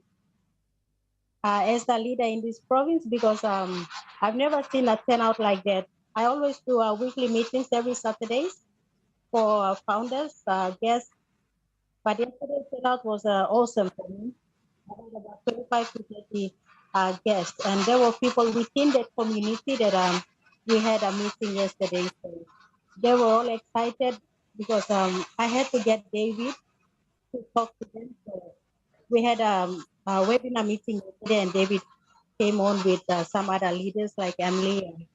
as the leader in this province, because I've never seen a turnout like that. I always do weekly meetings every Saturdays for founders, guests, but yesterday's turnout was awesome for me. I had about 25 to 30 guests, and there were people within that community that we had a meeting yesterday. So they were all excited because I had to get David to talk to them. So we had a webinar meeting yesterday, and David came on with some other leaders like Emily and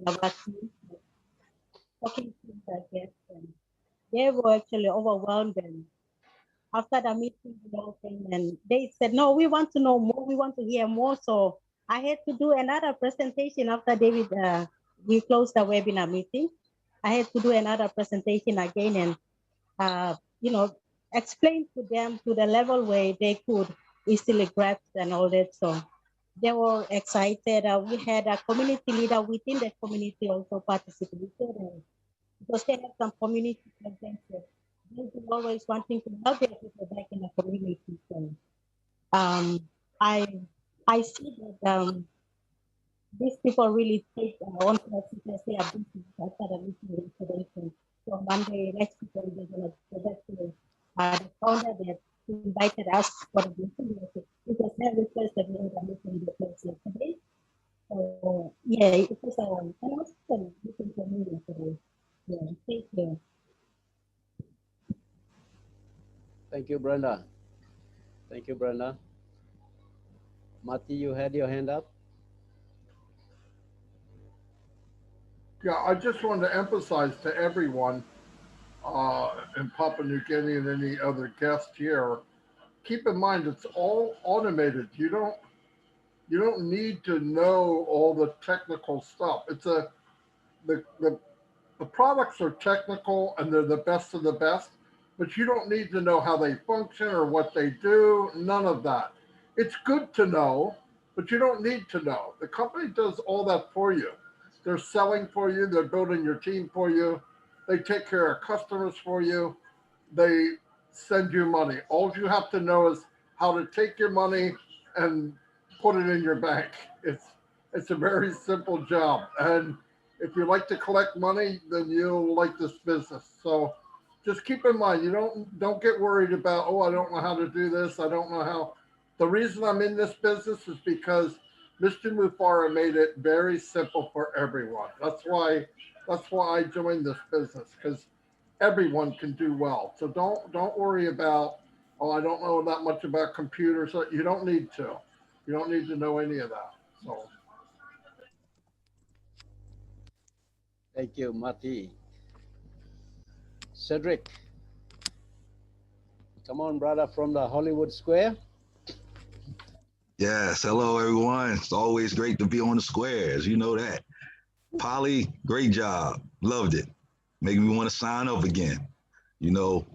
Navati, talking to the guests. And they were actually overwhelmed. And after the meeting, they all came and they said, no, we want to know more. We want to hear more. So I had to do another presentation after David, we closed the webinar meeting. I had to do another presentation again and, explain to them to the level where they could easily grasp and all that. So they were excited. We had a community leader within the community also participated, and because they have some community presence. They've been always wanting to help their people back in the community. So I see that these people really take on as they are busy after the meeting today. So Monday, next week, they're going to go back to the founder that invited us for the meeting. Because they requested me to meeting the place yesterday. So yeah, it was an awesome meeting for me yesterday. Yeah, thank you. Thank you, Brenda. Thank you, Brenda. Mati, you had your hand up. Yeah, I just wanted to emphasize to everyone in Papua New Guinea and any other guest here, keep in mind it's all automated. You don't need to know all the technical stuff. It's the products are technical and they're the best of the best, but you don't need to know how they function or what they do. None of that. It's good to know, but you don't need to know. The company does all that for you. They're selling for you. They're building your team for you. They take care of customers for you. They send you money. All you have to know is how to take your money and put it in your bank. It's a very simple job. And if you like to collect money, then you'll like this business. So just keep in mind, you don't get worried about, oh, I don't know how to do this. I don't know how. The reason I'm in this business is because Mr. Mufara made it very simple for everyone. That's why I joined this business, because everyone can do well. So don't worry about, oh, I don't know that much about computers. So you don't need to. You don't need to know any of that. So Thank you, Mati. Cedric, come on, brother, from the Hollywood Square. Yes, hello everyone. It's always great to be on the squares. You know that. Polly, great job. Loved it. Making me want to sign up again. You know,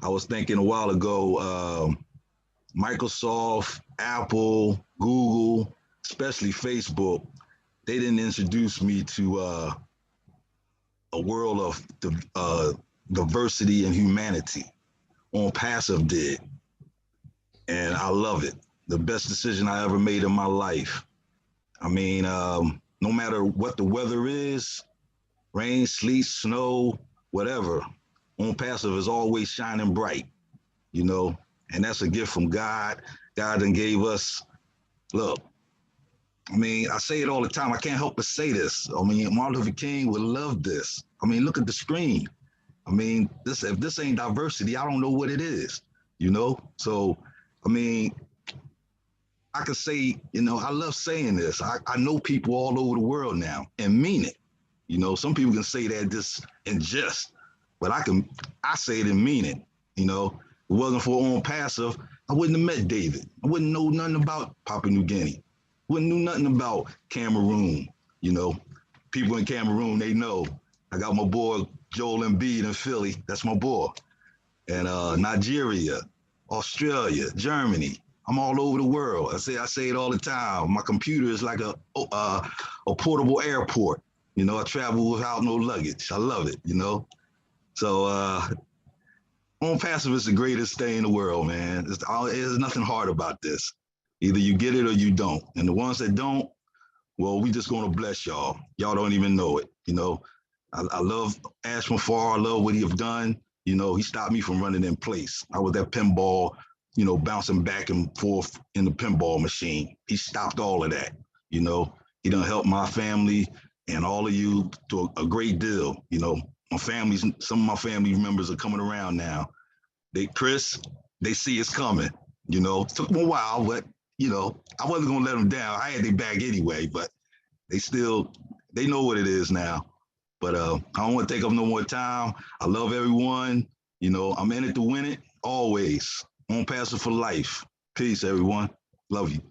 I was thinking a while ago, Microsoft, Apple, Google, especially Facebook, they didn't introduce me to a world of diversity and humanity. OnPassive did, and I love it. The best decision I ever made in my life. I mean, no matter what the weather is, rain, sleet, snow, whatever, OnPassive is always shining bright, you know, and that's a gift from God. God then gave us, look, I mean, I say it all the time. I can't help but say this. I mean, Martin Luther King would love this. I mean, look at the screen. I mean, if this ain't diversity, I don't know what it is, you know? So, I mean, I can say, you know, I love saying this. I know people all over the world now and mean it. You know, some people can say that just in jest, but I say it and mean it. You know, if it wasn't for OnPassive, I wouldn't have met David. I wouldn't know nothing about Papua New Guinea. Wouldn't know nothing about Cameroon. You know, people in Cameroon, they know. I got my boy Joel Embiid in Philly. That's my boy. And Nigeria, Australia, Germany. I'm all over the world. I say it all the time. My computer is like a portable airport. You know, I travel without no luggage. I love it, you know? So OnPassive is the greatest thing in the world, man. There's nothing hard about this. Either you get it or you don't. And the ones that don't, well, we just gonna bless y'all. Y'all don't even know it, you know? I love Ash Mafar. I love what he have done. You know, he stopped me from running in place. I was that pinball, you know, bouncing back and forth in the pinball machine. He stopped all of that, you know? He done helped my family and all of you to a great deal. You know, some of my family members are coming around now. Chris, they see it's coming. You know, it took them a while, but you know, I wasn't gonna let them down. I had their back anyway, but they know what it is now. But I don't want to take up no more time. I love everyone. You know, I'm in it to win it always. OnPassive for life. Peace, everyone. Love you.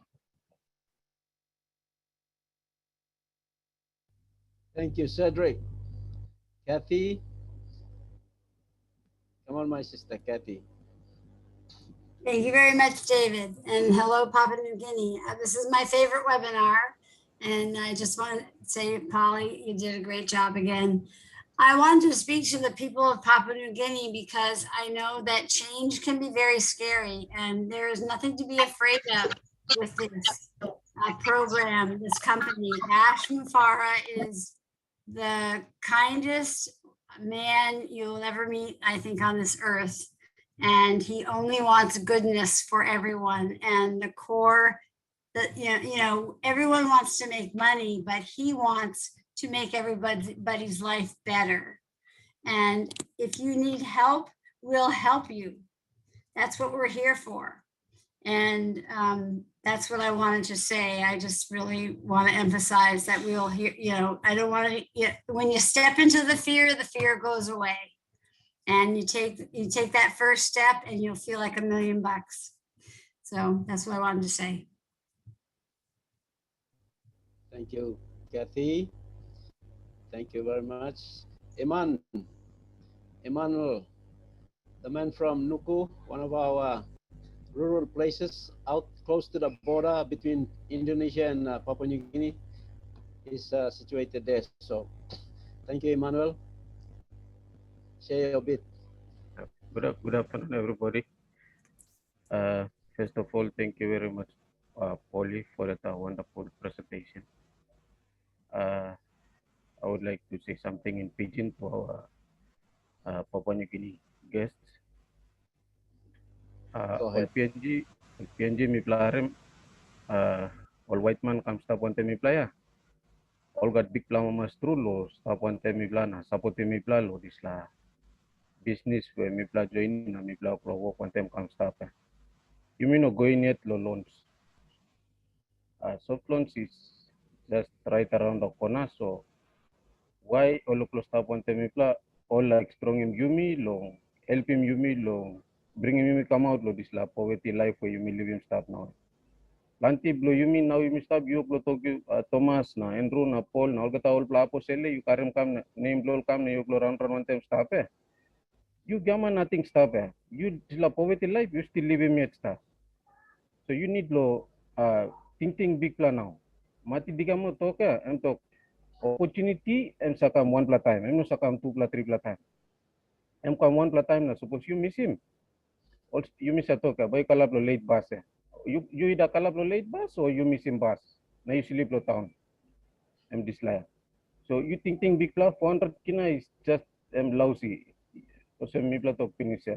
Thank you, Cedric. Kathy, come on, my sister, Kathy. Thank you very much, David. And hello, Papua New Guinea. This is my favorite webinar. And I just want to say, Polly, you did a great job again. I wanted to speak to the people of Papua New Guinea because I know that change can be very scary and there is nothing to be afraid of with this program, this company. Ash Mufara is the kindest man you'll ever meet, I think, on this earth. And he only wants goodness for everyone. And the core that, you know, everyone wants to make money, but he wants to make everybody's life better. And if you need help, we'll help you. That's what we're here for. And that's what I wanted to say. I just really want to emphasize that we'll hear, you know, I don't want to, when you step into the fear goes away. And you take that first step and you'll feel like $1 million. So that's what I wanted to say. Thank you, Kathy. Thank you very much. Emmanuel, the man from Nuku, one of our rural places out close to the border between Indonesia and Papua New Guinea, is situated there. So thank you, Emmanuel. Share your bit. Good afternoon, everybody. First of all, thank you very much, Polly, for that wonderful presentation. I would like to say something in Pidgin to our Papua New Guinea guests. Go All ahead. PNG mi plarem. All white man comes stop one mi playa. All got big plama mas true lo stop one mi plana. Support mi pla lo this la business where mi pla join na mi pla pro work one time come stop. You mean no going yet lo loans. Soft loans is just right around the corner. So why all of stop one time mi pla all like strong him yumi long help him yumi long bring him come out lo this la poverty life where you me live him stop now. Lanti blo yumi now you stop you blo Tokyo Thomas na Andrew na Paul na all kata all pla po sele you karim kam na name blo kam na you blo round one time stop you gama nothing stop you la poverty life you still live him yet stop. So you need lo thinking big plan now. Mati digamo toka em tok opportunity em sakam one pla time em no sakam two pla three pla time. Em kam one pla time na suppose you miss him. Also you miss a toka boy kalap lo late bus you ida kalap lo late bus or you miss him bus na you sleep lo town em dislaya. So you thinking big plan 400 kina is just lousy. So mi pla tok finish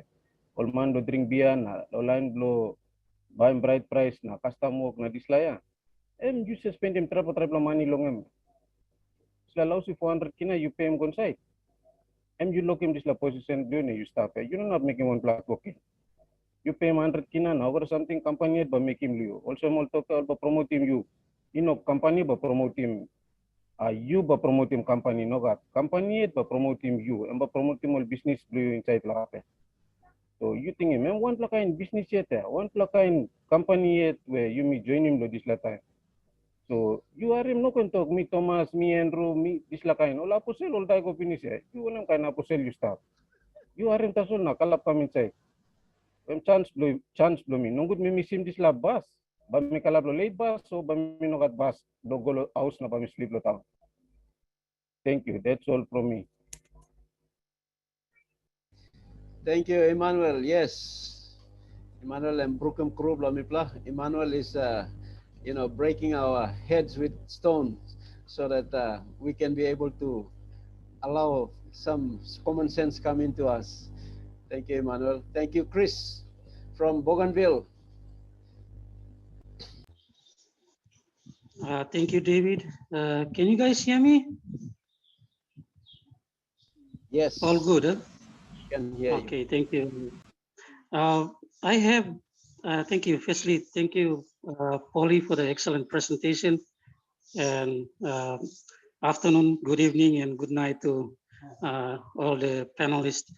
all man do drink beer na lo line lo buy bright price na custom work na dislaya. You just spend him triple money long em. Sila lousy 400 kina you pay him on site. You look him this la position doing you stop you don't not making one black booking. You pay him 100 kina na over something company but make him you. Also more talk about promote him you. You know company but promote him. You but promote him company no got company but promote him you and but promote him all business blue inside la. So you think him one plaka in business yet one plaka in company yet where you me join him lo this la time. So you are him no can talk me Thomas, me Andrew, me this la kain. All apostle all die go finish you want him kind apostle you stop. You are him tasol na kalap come inside. When chance blow me. No good me miss him this la bus. Ba me kalap lo late bus so ba me no got bus. Do go lo house na ba me sleep lo town. Thank you. That's all from me. Thank you, Emmanuel. Yes, Emmanuel and Brookham Crew Blamipla. Emmanuel is, breaking our heads with stones so that we can be able to allow some common sense come into us. Thank you, Emmanuel. Thank you, Chris from Bougainville. Thank you, David. Can you guys hear me? Yes. All good, huh? Can hear you. Okay, thank you. I have, thank you. Firstly, thank you, Polly, for the excellent presentation. And afternoon, good evening, and good night to all the panelists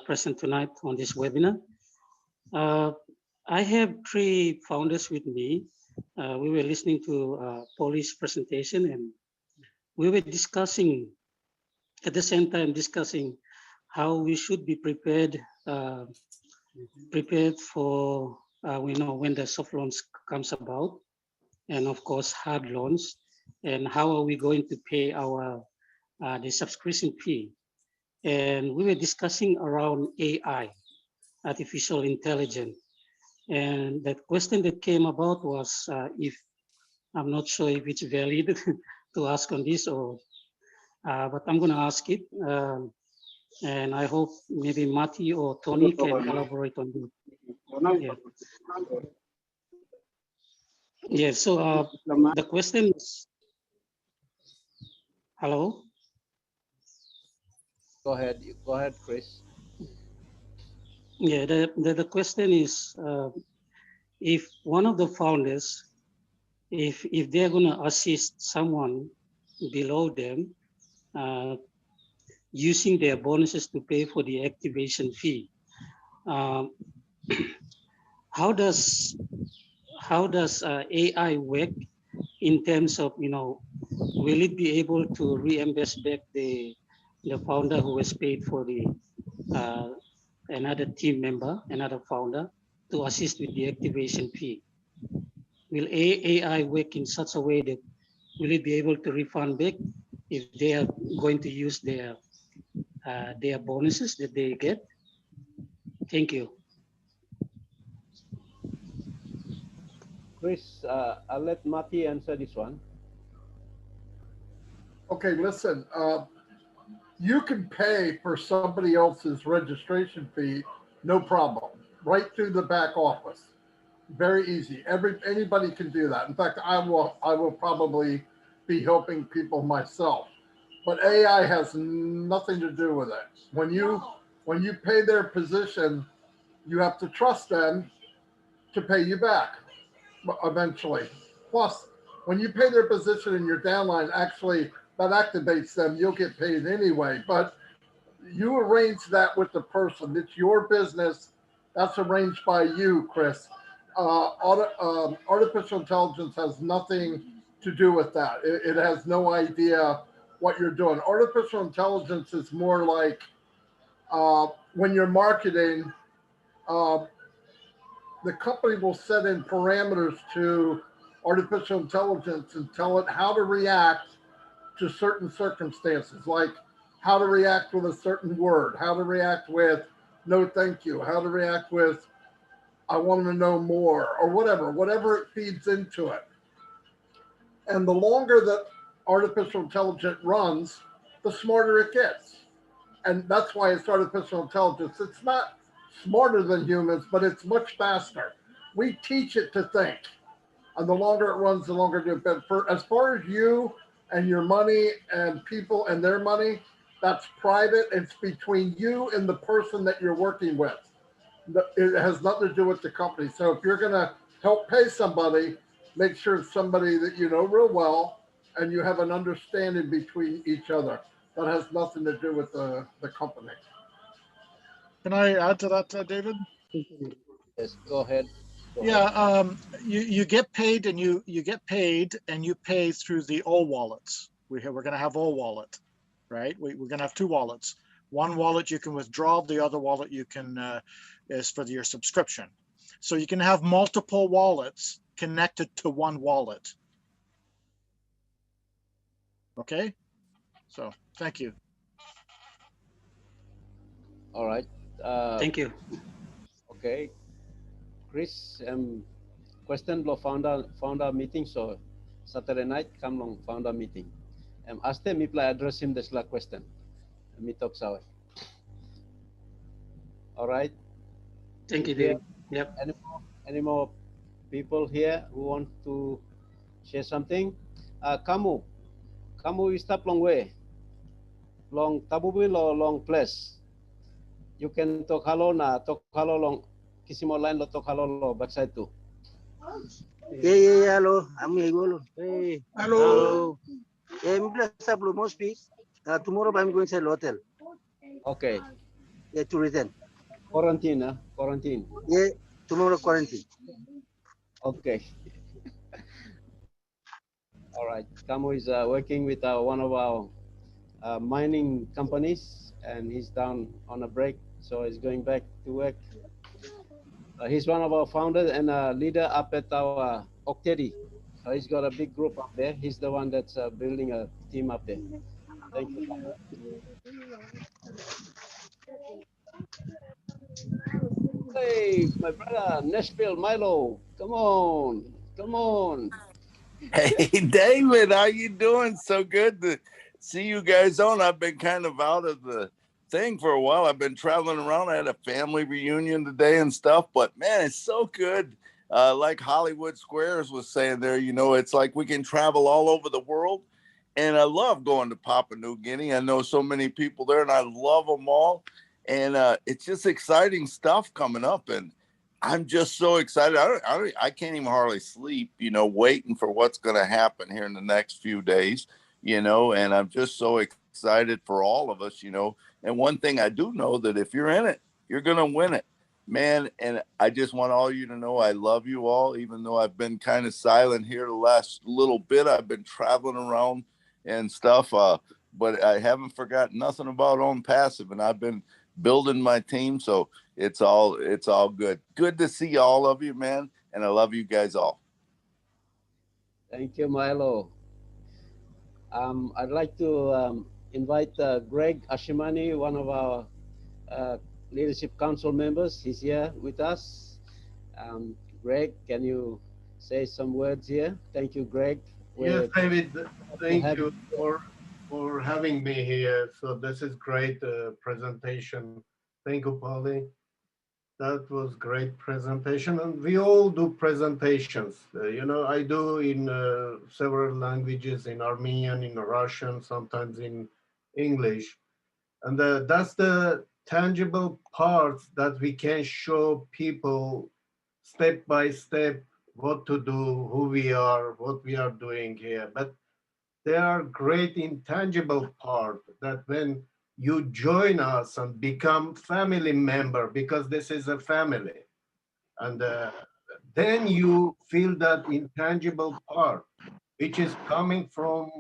present tonight on this webinar. I have three founders with me. We were listening to Polly's presentation, and we were discussing, at the same time, discussing how we should be prepared for we know when the soft loans comes about, and of course hard loans, and how are we going to pay our the subscription fee. And we were discussing around AI, artificial intelligence, and that question that came about was if I'm not sure if it's valid to ask on this, or but I'm going to ask it. And I hope maybe Mati or Tony can elaborate on this. Yeah. Yeah, so the question is, hello? Go ahead, Chris. Yeah, the question is, if one of the founders, if they're going to assist someone below them, using their bonuses to pay for the activation fee, how does AI work in terms of, will it be able to reimburse back the founder who was paid for the another team member, another founder, to assist with the activation fee? Will AI work in such a way that will it be able to refund back if they are going to use their bonuses that they get? Thank you. Chris, I'll let Mati answer this one. Okay, listen, You can pay for somebody else's registration fee, no problem, right through the back office. Very easy. Anybody can do that. In fact, I will probably be helping people myself. But AI has nothing to do with it. When you pay their position, you have to trust them to pay you back eventually. Plus, when you pay their position in your downline, actually that activates them. You'll get paid anyway. But you arrange that with the person. It's your business. That's arranged by you, Chris. Artificial intelligence has nothing to do with that. It has no idea what you're doing. Artificial intelligence is more like when you're marketing, uh, the company will set in parameters to artificial intelligence and tell it how to react to certain circumstances, like how to react with a certain word, how to react with no thank you, how to react with I want to know more, or whatever it feeds into it. And the longer that artificial intelligence runs, the smarter it gets. And that's why it's artificial intelligence. It's not smarter than humans, but it's much faster. We teach it to think. And the longer it runs, the longer it gets. But for as far as you and your money and people and their money, that's private. It's between you and the person that you're working with. It has nothing to do with the company. So if you're going to help pay somebody, make sure it's somebody that you know real well and you have an understanding between each other. That has nothing to do with the company. Can I add to that, David? Yes, go ahead. Yeah, you get paid and you get paid and you pay through the O wallets. We're going to have O wallet, right? We're going to have two wallets. One wallet you can withdraw, the other wallet you can is for your subscription. So you can have multiple wallets connected to one wallet. Okay, so thank you. All right. Thank you. Okay. Chris, question lo founder meeting so Saturday night come long founder meeting. Aste mi play address him this la question. Mi talk sawe. All right. Thank you, David. Yep. Any more people here who want to share something? Kamu is stop long way. Long tabubil or long place. You can talk hello long kisimo line lo talk hello lo backside too. Yeah, hello. I'm Igolo. Hey. Hello. Yeah, me play Sablo more speak. Tomorrow I'm going to the hotel. Okay. Yeah, to return. Quarantine. Yeah, tomorrow quarantine. Okay. All right. Kamu is working with one of our mining companies, and he's down on a break, so he's going back to work. He's one of our founders and a leader up at our Octedi. He's got a big group up there. He's the one that's building a team up there. Thank you. Hey, my brother, Nashville Milo, come on. Hey, David, how you doing? So good to see you guys on. I've been kind of out of the thing for a while. I've been traveling around. I had a family reunion today and stuff, but man, it's so good. Like Hollywood Squares was saying there, you know, it's like we can travel all over the world. And I love going to Papua New Guinea. I know so many people there and I love them all. And it's just exciting stuff coming up. And I'm just so excited. I can't even hardly sleep, you know, waiting for what's going to happen here in the next few days, you know, and I'm just so excited for all of us, you know. And one thing I do know that if you're in it, you're going to win it, man. And I just want all you to know I love you all, even though I've been kind of silent here the last little bit. I've been traveling around and stuff, but I haven't forgotten nothing about OnPassive, and I've been building my team. So it's all good. Good to see all of you, man. And I love you guys all. Thank you, Milo. I'd like to invite Greg Ashimani, one of our Leadership Council members. He's here with us. Greg, can you say some words here? Thank you, Greg. Yes, David, thank you for having me here. So this is great presentation. Thank you, Polly. That was great presentation, and we all do presentations. I do in several languages, in Armenian, in Russian, sometimes in English, and that's the tangible parts that we can show people step by step what to do, who we are, what we are doing here. But there are great intangible part that when you join us and become family member, because this is a family, and then you feel that intangible part, which is coming from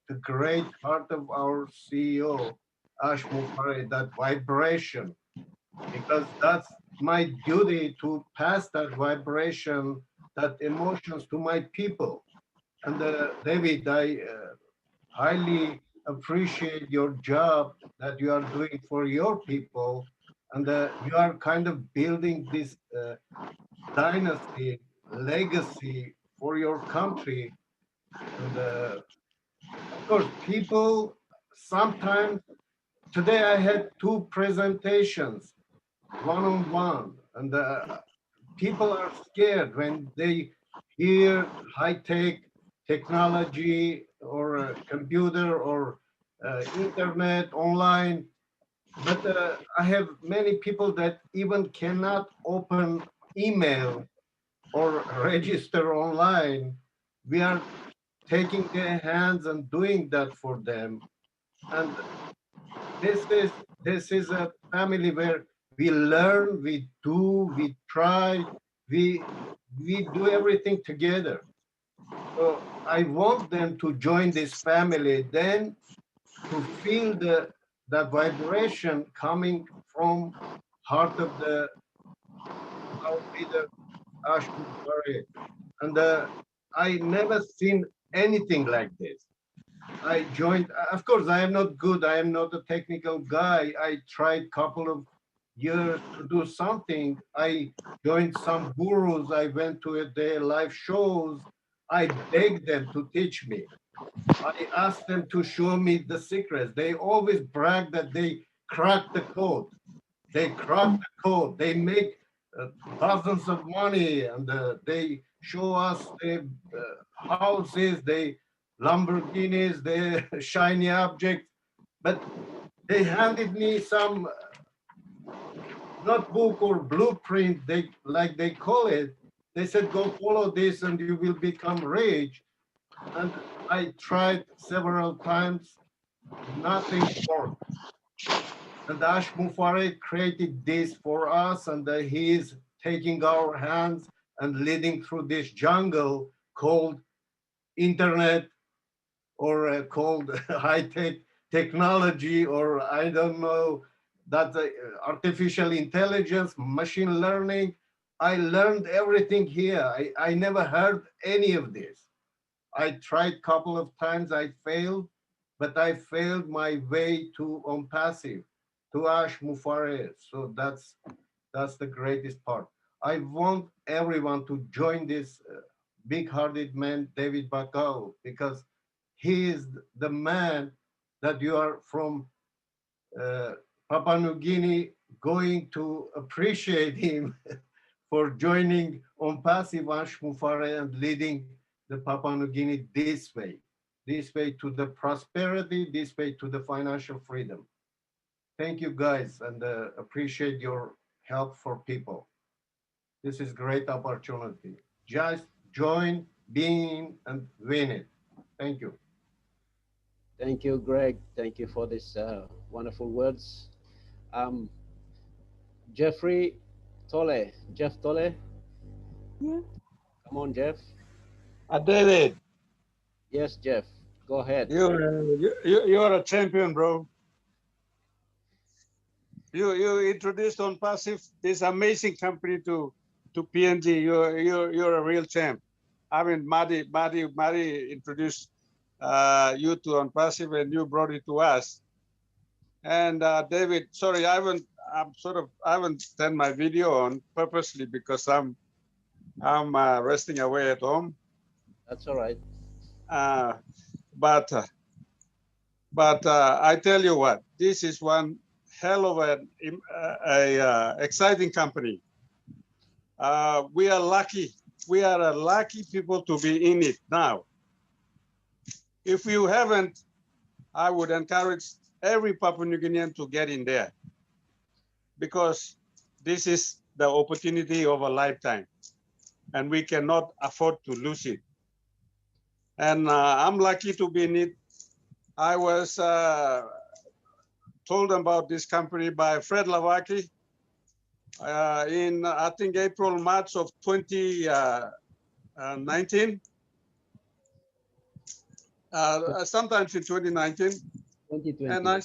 the great heart of our CEO, Ash Mufari, that vibration, because that's my duty to pass that vibration, that emotions to my people. And David, I highly appreciate your job that you are doing for your people, and you are kind of building this dynasty, legacy for your country. And of course, people sometimes, today I had two presentations, one-on-one, and people are scared when they hear high-tech technology or computer or internet online. But I have many people that even cannot open email or register online. We are taking their hands and doing that for them. And this is a family where we learn, we do, we try, we do everything together. So I want them to join this family, then to feel the vibration coming from heart of the our leader Ash Mubari. And I never seen anything like this. I joined, of course, I am not good. I am not a technical guy. I tried couple of years to do something. I joined some gurus. I went to their live shows. I begged them to teach me. I asked them to show me the secrets. They always brag that they cracked the code. They crack the code. They make thousands of money, and they show us their houses, they Lamborghinis, their shiny objects. But they handed me some notebook or blueprint, they like they call it. They said, "Go follow this, and you will become rich." And I tried several times. Nothing worked. And Ash Mufare created this for us, and he is taking our hands and leading through this jungle called internet, or called high-tech technology, or I don't know, that artificial intelligence, machine learning. I learned everything here. I never heard any of this. I tried a couple of times, I failed, but I failed my way to OnPassive, to Ash Mufare. So that's the greatest part. I want everyone to join this big-hearted man, David Bakau, because he is the man that you are from Papua New Guinea going to appreciate him for joining OnPassive Ash Mufare and leading the Papua New Guinea this way to the prosperity, this way to the financial freedom. Thank you guys, and appreciate your help for people. This is great opportunity. Just join, be in, and win it. Thank you. Thank you, Greg. Thank you for these wonderful words. Um, Jeffrey Tole, Jeff Tole. Yeah. Come on, Jeff. David, Yes, Jeff. Go ahead. you're a champion, bro. You introduced OnPassive, this amazing company to PNG. You're a real champ. I mean, Madi introduced you to OnPassive, and you brought it to us. And David, sorry, I haven't turned my video on purposely because I'm resting away at home. That's all right. But But I tell you what, this is one hell of an exciting company. We are lucky. We are a lucky people to be in it now. If you haven't, I would encourage every Papua New Guinean to get in there, because this is the opportunity of a lifetime and we cannot afford to lose it. And I'm lucky to be in it. I was told about this company by Fred Lavaki in, I think, April, March of 2019. Sometimes in 2019. 2020. And I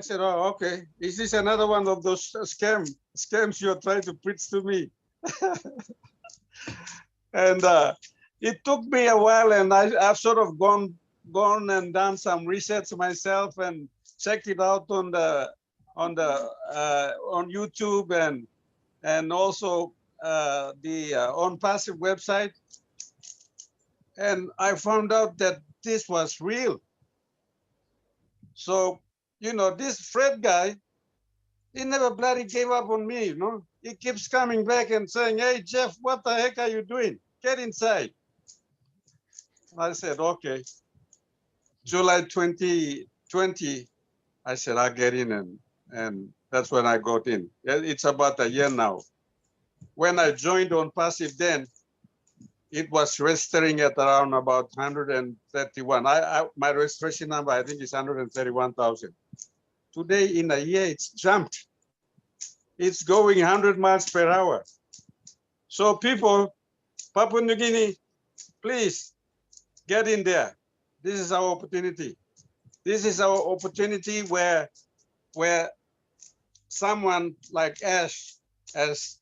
said, oh, okay. Is this another one of those scams you're trying to preach to me? And it took me a while, and I've sort of gone and done some research myself and checked it out on YouTube and also the OnPassive website. And I found out that this was real. So, you know, this Fred guy, he never bloody gave up on me, you know. He keeps coming back and saying, hey, Jeff, what the heck are you doing? Get inside. I said, okay. July 2020, I said, I'll get in, and that's when I got in. It's about a year now. When I joined OnPassive then, it was registering at around about 131. My registration number, I think, is 131,000. Today, in a year, it's jumped. It's going 100 miles per hour. So people, Papua New Guinea, please get in there. This is our opportunity. This is our opportunity where someone like Ash has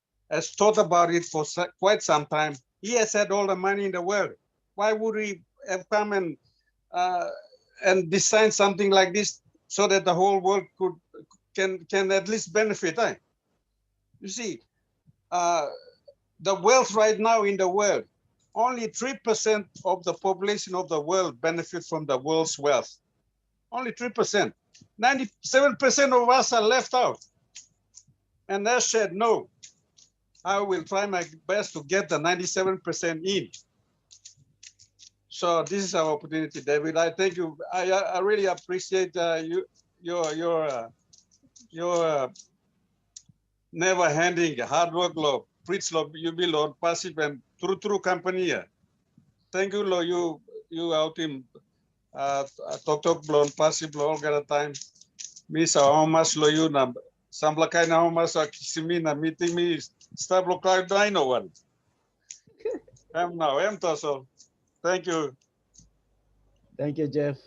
thought about it for quite some time. He has had all the money in the world. Why would he have come and design something like this so that the whole world can at least benefit? Eh? You see, the wealth right now in the world, only 3% of the population of the world benefit from the world's wealth. Only 3%. 97% of us are left out. And Ash said, no, I will try my best to get the 97% in. So this is our opportunity, David. I thank you. I really appreciate your never handing hard work, Lord. Preach, Lord, you be Lord, passive and true company. Thank you, Lord. You out him. Talk blonde passive all got a time. Miss how much lo you na sambla kai na how much kisimi na meeting me stop lo cloud dino one. I'm Tosso. Thank you. Thank you, Jeff.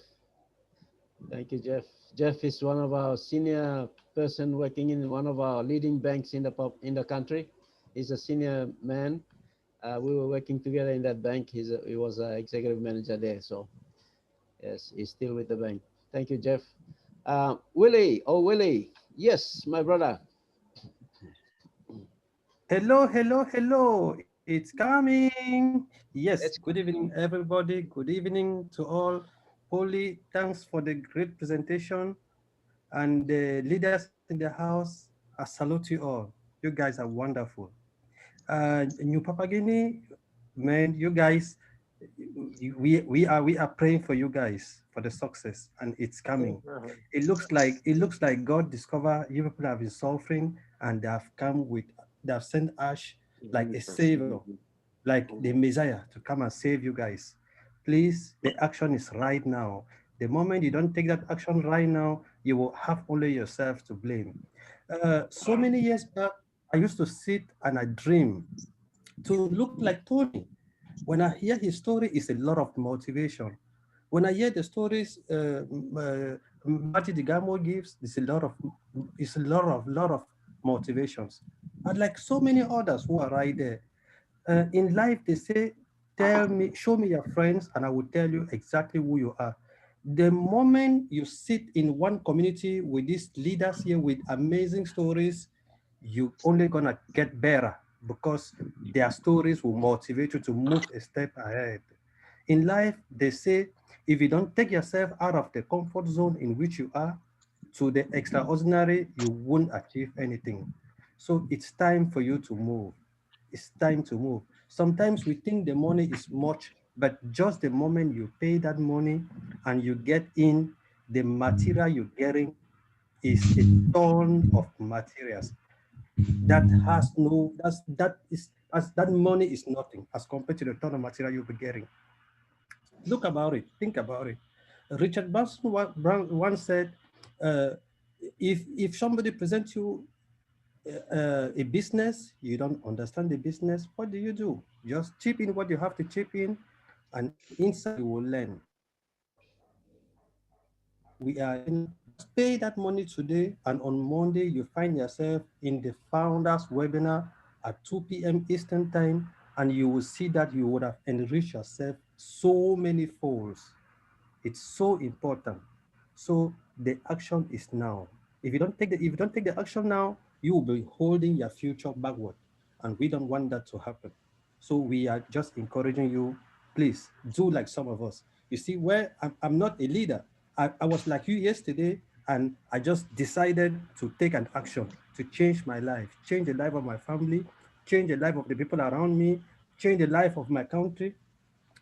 Thank you, Jeff. Jeff is one of our senior person working in one of our leading banks in the country. He's a senior man. We were working together in that bank. He was an executive manager there. So yes, he's still with the bank. Thank you, Jeff. Willie. Yes, my brother. Hello. It's coming. Yes, good evening, everybody. Good evening to all. Polly, thanks for the great presentation. And the leaders in the house, I salute you all. You guys are wonderful. New Papagini, man, you guys, we are praying for you guys for the success, and it's coming. It looks like God discover you people have been suffering, and they have sent Ash like a savior, like the Messiah to come and save you guys. Please, the action is right now. The moment you don't take that action right now, you will have only yourself to blame. So many years back, I used to sit and I dream to look like Tony. When I hear his story, it's a lot of motivation. When I hear the stories Marty Digamo gives, it's a lot of motivations. And like so many others who are right there. In life, they say, show me your friends, and I will tell you exactly who you are. The moment you sit in one community with these leaders here with amazing stories, you're only gonna get better because their stories will motivate you to move a step ahead. In life, they say, If you don't take yourself out of the comfort zone in which you are to the extraordinary, you won't achieve anything. So it's time for you to move. It's time to move. Sometimes we think the money is much, but just the moment you pay that money and you get in, the material you're getting is a ton of materials that has no, that money is nothing as compared to the ton of material you'll be getting. Look about it, think about it. Richard Branson once said, uh, if somebody presents you a business, you don't understand the business, what do? Just chip in what you have to chip in, and inside you will learn. We are in, just pay that money today, and on Monday you find yourself in the founders webinar at 2 p.m. Eastern time, and you will see that you would have enriched yourself so many folds. It's so important. So the action is now. If you don't take the action now, you will be holding your future backward, and we don't want that to happen. So we are just encouraging you, please do like some of us. You see, where I'm not a leader. I was like you yesterday, and I just decided to take an action to change my life, change the life of my family, change the life of the people around me, change the life of my country.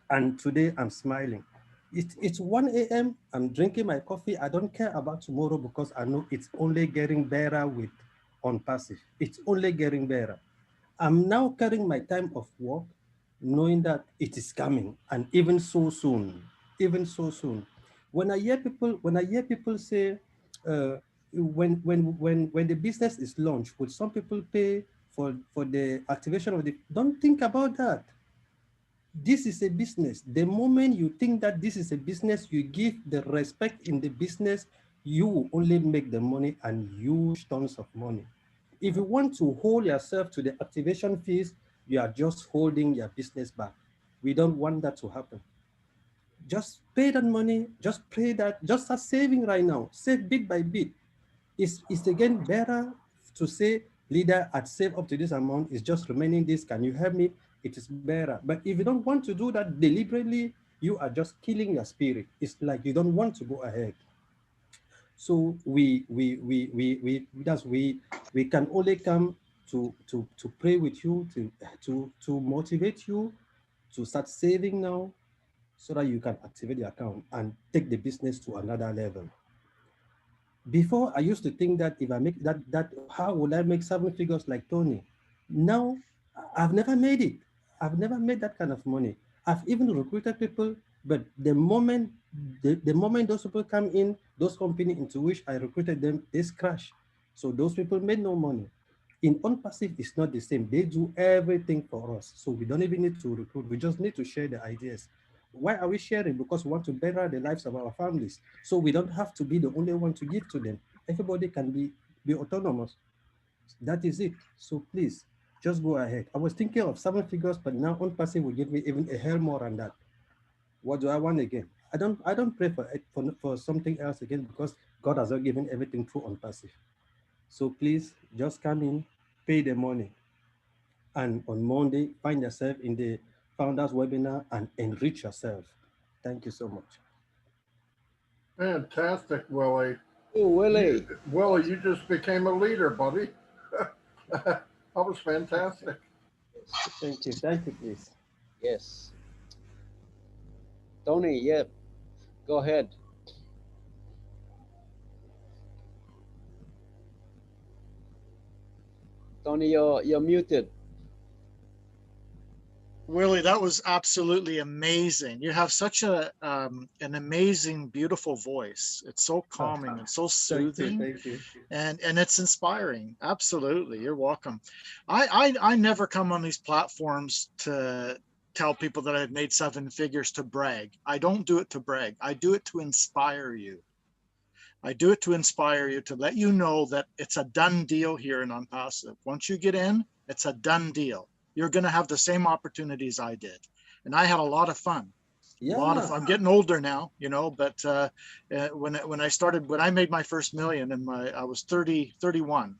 And today I'm smiling. It's 1 a.m. I'm drinking my coffee. I don't care about tomorrow because I know it's only getting better with OnPassive. It's only getting better. I'm now carrying my time of work, knowing that it is coming, and even so soon, even so soon. When I hear people say, when the business is launched, would some people pay for the activation of the? Don't think about that. This is a business. The moment you think that this is a business, you give the respect in the business, you will only make the money and huge tons of money. If you want to hold yourself to the activation fees, you are just holding your business back. We don't want that to happen. Just pay that money, just pay that, just start saving right now. Save bit by bit. It's again better to say, leader, I'd save up to this amount, it's just remaining this, can you help me? It is better. But if you don't want to do that deliberately, you are just killing your spirit. It's like you don't want to go ahead. So we can only come to pray with you, to motivate you to start saving now, so that you can activate the account and take the business to another level. Before, I used to think that if I make that how will I make 7 figures like Tony? Now, I've never made it. I've never made that kind of money. I've even recruited people, but the moment those people come in, those companies into which I recruited them, they crash. So those people made no money. In OnPassive, it's not the same. They do everything for us. So we don't even need to recruit. We just need to share the ideas. Why are we sharing? Because we want to better the lives of our families. So we don't have to be the only one to give to them. Everybody can be autonomous. That is it. So please, just go ahead. I was thinking of 7 figures, but now OnPassive will give me even a hell more than that. What do I want again? I don't pray for something else again, because God has not given everything through OnPassive. So please just come in, pay the money, and on Monday, find yourself in the founders webinar and enrich yourself. Thank you so much. Fantastic, Willie. Oh, Willie. Willie, you just became a leader, buddy. That was fantastic. Thank you. Thank you, please. Yes. Tony, yeah, go ahead. Tony, you're muted. Willie, that was absolutely amazing. You have such an amazing, beautiful voice. It's so calming and so soothing. Thank you. And it's inspiring. Absolutely. You're welcome. I never come on these platforms to tell people that I've made 7 figures to brag. I don't do it to brag. I do it to inspire you. I do it to inspire you, to let you know that it's a done deal here in OnPassive. Once you get in, it's a done deal. You're going to have the same opportunities I did. And I had a lot of fun. Yeah. I'm getting older now, but when I made my first million, and I was 31,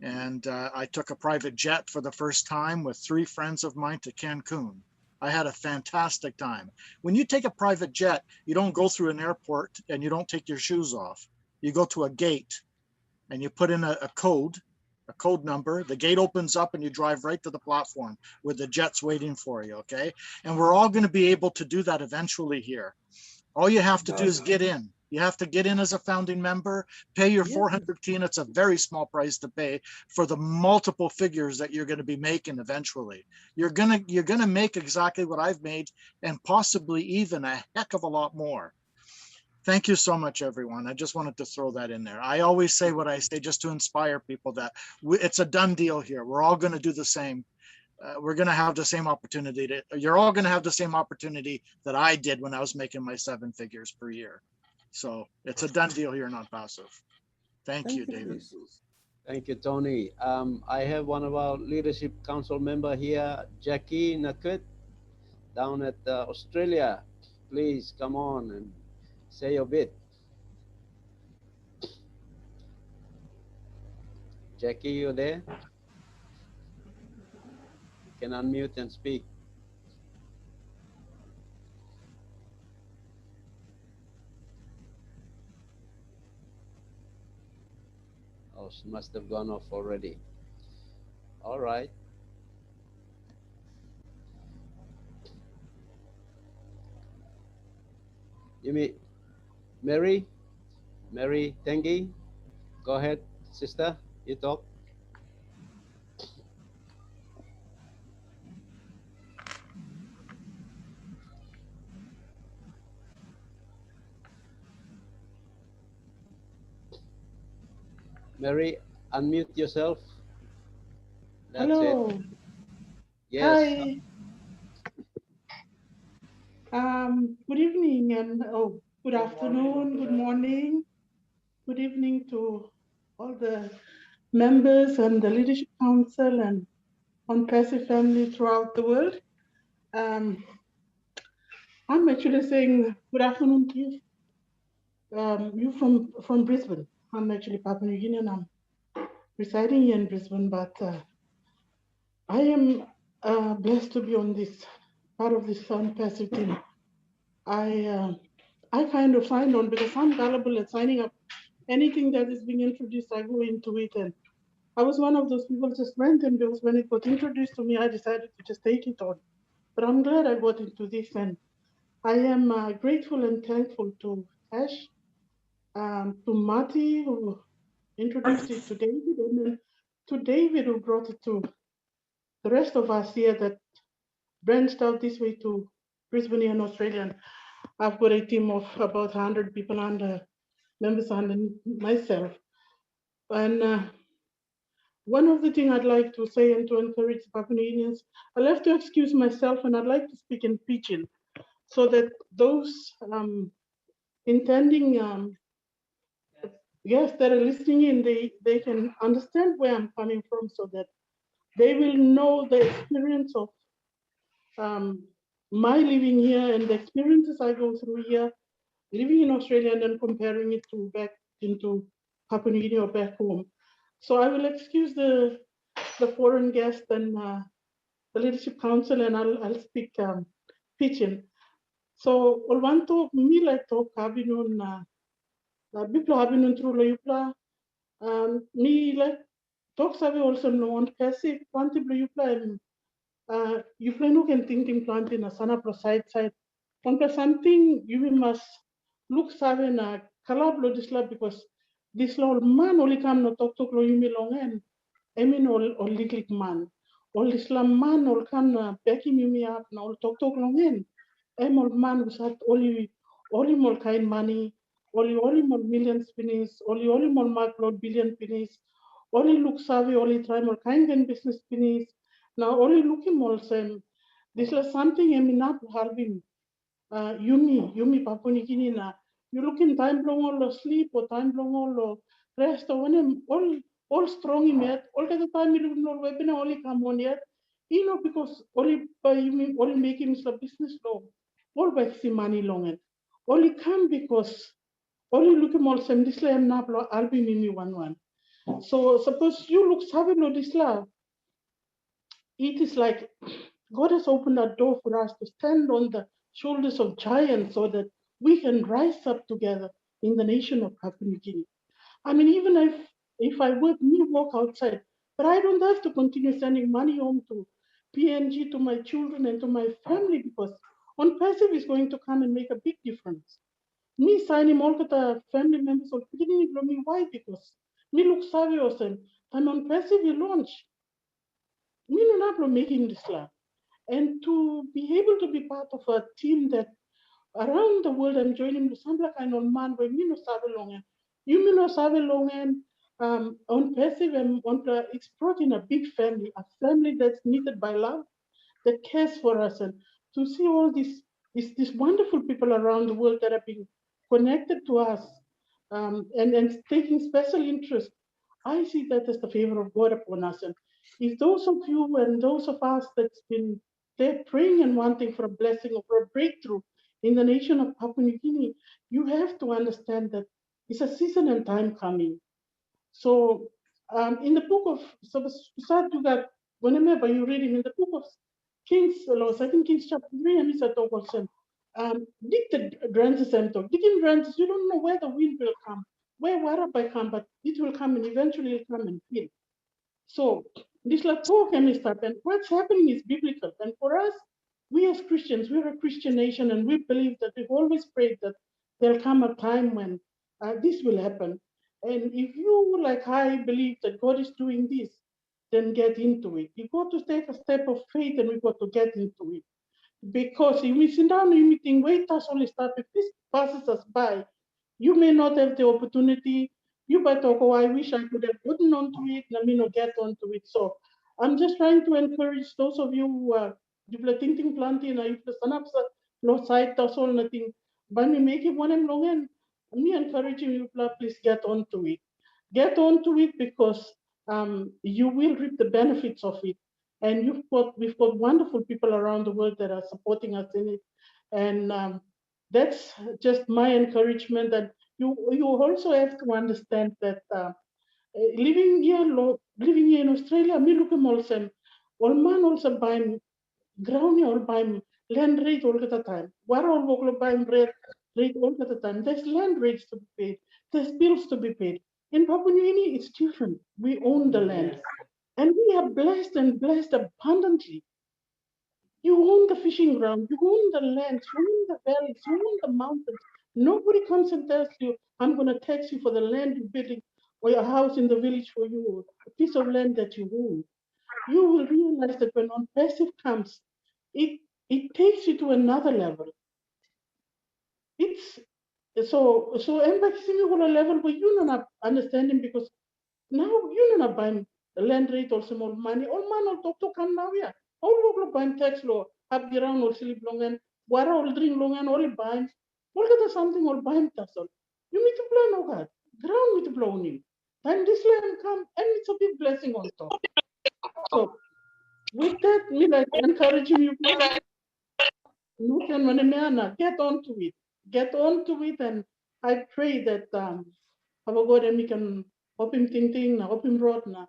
and I took a private jet for the first time with 3 friends of mine to Cancun. I had a fantastic time. When you take a private jet, you don't go through an airport and you don't take your shoes off. You go to a gate and you put in a code number. The gate opens up and you drive right to the platform where the jet's waiting for you, okay? And we're all going to be able to do that eventually here. All you have to do is get in. You have to get in as a founding member, pay your 400 kina. It's a very small price to pay for the multiple figures that you're going to be making eventually. You're gonna make exactly what I've made and possibly even a heck of a lot more. Thank you so much, everyone. I just wanted to throw that in there. I always say what I say just to inspire people that it's a done deal here. We're all going to do the same. We're going to have the same opportunity. You're all going to have the same opportunity that I did when I was making my 7 figures per year. So it's a done deal here in OnPassive. Thank you, David. Thank you, Tony. I have one of our leadership council member here, Jackie Nakut, down at Australia. Please come on and say your bit. Jackie, you there? You can unmute and speak. Oh, she must have gone off already. All right. You mean Mary Tengi? Go ahead, sister. You talk. Mary, unmute yourself. That's Hello. it. Yes. Hi. Good evening and good afternoon, good morning, good evening to all the members and the Leadership Council and OnPassive family throughout the world. I'm actually saying good afternoon to you. You from Brisbane. I'm actually Papua New Guinea and I'm residing here in Brisbane, but I am blessed to be on this part of this OnPassive team. I kind of signed on because I'm gullible at signing up. Anything that is being introduced, I go into it. And I was one of those people just went in because when it got introduced to me, I decided to just take it on. But I'm glad I got into this. And I am grateful and thankful to Ash, to Marty, who introduced it to David, and then to David, who brought it to the rest of us here that branched out this way to Brisbane and Australia. And I've got a team of about 100 people under members under myself. And one of the things I'd like to say and to encourage Papua New Guineans, I'll have to excuse myself and I'd like to speak in Pidgin so that those intending guests that are listening in, they can understand where I'm coming from so that they will know the experience of my living here and the experiences I go through here, living in Australia and then comparing it to back into Papua New Guinea or back home. So I will excuse the foreign guest and the Leadership Council and I'll speak Pidgin. So Olwanto Mila talk Habinun Bipla Habinun through Layupla. Me like talk Savi also no OnPassive Quantibly Yupla you can thinking plant in a sana pro side. Something you must look savin a kalablo this lab because this law man only come no talk to you me long and emin or licklick man. All Islam man all come backing me up now talk long in. Emol man who had only more kind money, only more millions pennies, only more mark load billion pennies, only look savvy, only try more kind and business pennies. Now only looking more same. This is something I'm not having. Yumi Papua New Guinea na. You looking time long or sleep or time long or rest or when I'm all strong in yet. All the time you know weapon only come on yet. You know because only by you only making a business law. All by see money long and only come because only look more same this like I'm not I'll be mimi one. So suppose you look savvy no this love. It is like God has opened that door for us to stand on the shoulders of giants so that we can rise up together in the nation of Papua New Guinea. I mean, even if I would me walk outside, but I don't have to continue sending money home to PNG, to my children and to my family, because OnPassive is going to come and make a big difference. Me signing all the family members of beginning me why? Because me look savvy and I'm OnPassive launch. Me no not making this land. And to be able to be part of a team that around the world I'm joining the Sambla kind of man where me no sabe long and you me no sabe long and OnPassive and it's brought in a big family, a family that's needed by love, that cares for us, and to see all these wonderful people around the world that are being connected to us and taking special interest. I see that as the favor of God upon us. And if those of you and those of us that's been there praying and wanting for a blessing or for a breakthrough in the nation of Papua New Guinea, you have to understand that it's a season and time coming. So in the book of whenever you're reading in the book of Kings, Second Kings chapter 3, and it's a talk also. Dig the branches and talk. Digging branches, you don't know where the wind will come, where water will come, but it will come and eventually it'll come and fill. So this talk and stuff, and what's happening is biblical. And for us, we as Christians, we're a Christian nation, and we believe that we've always prayed that there'll come a time when this will happen. And if you, like I, believe that God is doing this, then get into it. You got to take a step of faith, and we got to get into it. Because if we sit down and we think, wait, that's only stuff. If this passes us by, you may not have the opportunity. You might talk, oh, I wish I could have gotten onto it, and I mean, get onto it. So I'm just trying to encourage those of you who are thinking plenty and if the sun no side that's all nothing. But me make it one and long and me encouraging you, please get onto it. Get onto it because you will reap the benefits of it. And we've got wonderful people around the world that are supporting us in it. And that's just my encouragement. That you also have to understand that living here in Australia, me look at also, all man also buying ground all buying land rate all the time. What all local buying rate all the time. There's land rates to be paid. There's bills to be paid. In Papua New Guinea, it's different. We own the land. And we are blessed and blessed abundantly. You own the fishing ground, you own the land, you own the valleys, you own the mountains. Nobody comes and tells you, I'm going to tax you for the land you're building or your house in the village for you, a piece of land that you own. You will realize that when OnPassive comes, it takes you to another level. It's so emphasizing on a level where you're not understanding because now you're not buying land rate or some more money. All man or doctor come now, yeah. All local buying tax law, have the round or sleep long and what all drink long and all buying. All get something or buying tassel. You need to plan, oh God. Ground with blowing. Then this land come and it's a big blessing on top. So with that, me like encouraging you, look and get onto it. Get onto it, and I pray that our God and we can open ting open road na.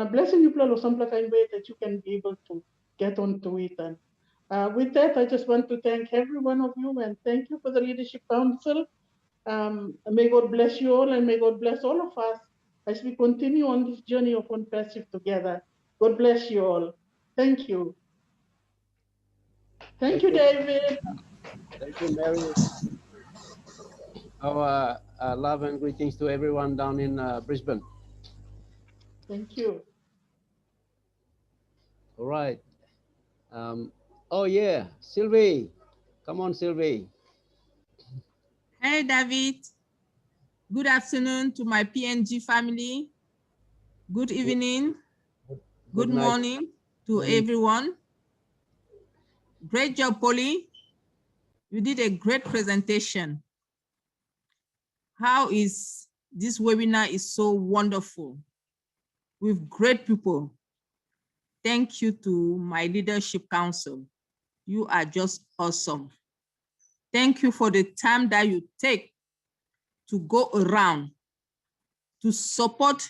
Blessing you, Plalo, some kind way that you can be able to get onto it. And with that, I just want to thank every one of you and thank you for the Leadership Council. May God bless you all and may God bless all of us as we continue on this journey of OnPassive together. God bless you all. Thank you. Thank you, David. Thank you, Mary. Our love and greetings to everyone down in Brisbane. Thank you. All right. Oh, yeah, Sylvie. Come on, Sylvie. Hey, David. Good afternoon to my PNG family. Good evening. Good morning to everyone. Great job, Polly. You did a great presentation. How is this webinar is so wonderful with great people. Thank you to my Leadership Council. You are just awesome. Thank you for the time that you take to go around to support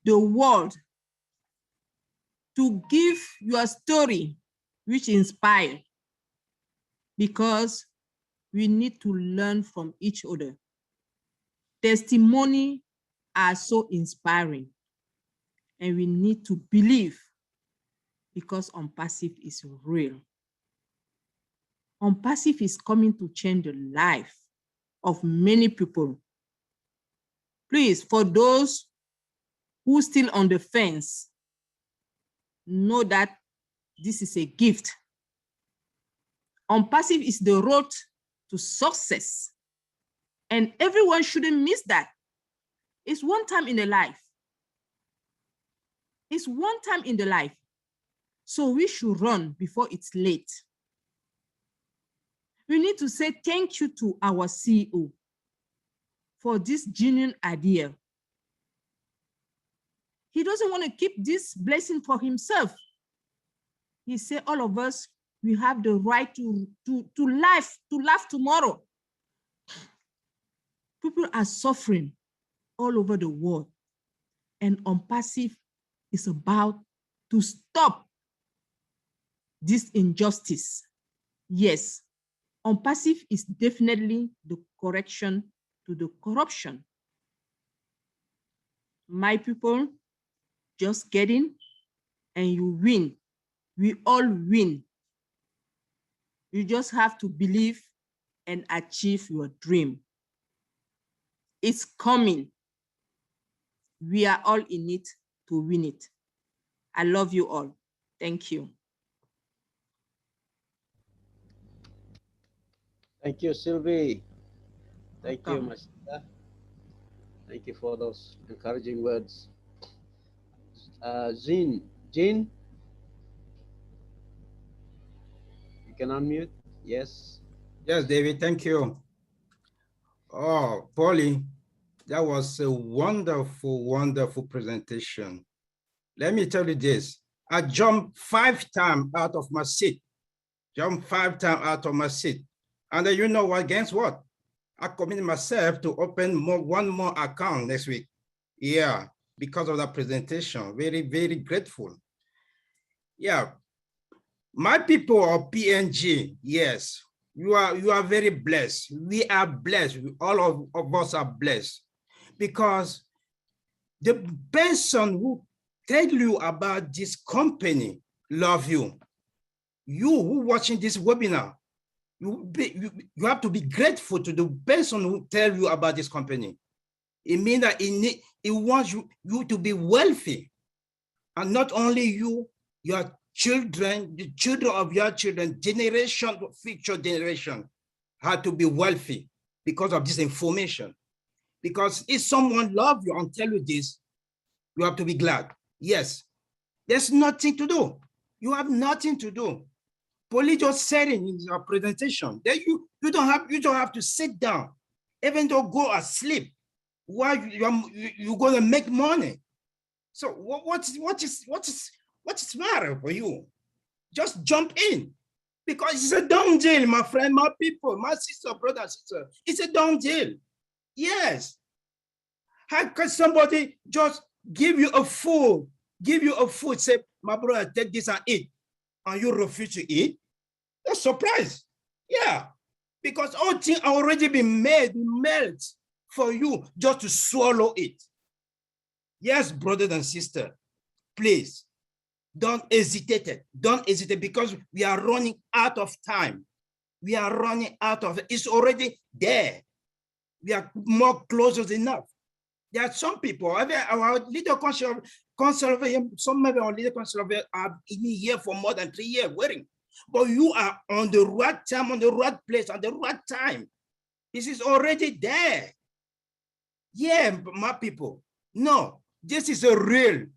the world, to give your story which inspire, because we need to learn from each other. Testimony are so inspiring, and we need to believe, because OnPassive is real. OnPassive is coming to change the life of many people. Please, for those who still on the fence, know that this is a gift. OnPassive is the road to success, and everyone shouldn't miss that. It's one time in the life. It's one time in the life. So we should run before it's late. We need to say thank you to our CEO for this genuine idea. He doesn't want to keep this blessing for himself. He said all of us, we have the right to laugh tomorrow. People are suffering all over the world, and OnPassive is about to stop this injustice. Yes, OnPassive is definitely the correction to the corruption. My people, just get in and you win. We all win. You just have to believe and achieve your dream. It's coming. We are all in it to win it. I love you all. Thank you. Thank you, Sylvie. Thank you, Welcome. my sister. Thank you for those encouraging words. Jean, you can unmute. Yes. Yes, David, thank you. Oh, Polly, that was a wonderful, wonderful presentation. Let me tell you this. I jumped 5 times out of my seat. And then you know what, guess what? I committed myself to open one more account next week. Yeah, because of that presentation. Very, very grateful. Yeah. My people of PNG, yes, you are very blessed. We are blessed. All of us are blessed, because the person who tell you about this company love you. You who watching this webinar, you have to be grateful to the person who tell you about this company. It means that it wants you to be wealthy, and not only you, your children, the children of your children, future generation, have to be wealthy because of this information. Because if someone loves you and tell you this, you have to be glad. Yes, there's nothing to do. You have nothing to do. Polly just said it in your presentation that you don't have to sit down, even though go asleep while you're going to make money. So what is matter for you? Just jump in, because it's a done deal, my friend, my people, my sister, brother, sister. It's a done deal. Yes. How can somebody just give you a food, say, my brother, take this and eat, and you refuse to eat? That's surprise. Yeah. Because all things already been made for you just to swallow it. Yes, brothers and sisters, please don't hesitate. Don't hesitate, because we are running out of time. We are running out of it. It's already there. We are more closer enough. There are some people, our leader conservative, some of our leader conservative are even here for more than 3 years waiting. But you are on the right time, on the right place, at the right time. This is already there. Yeah, my people. No, this is a real.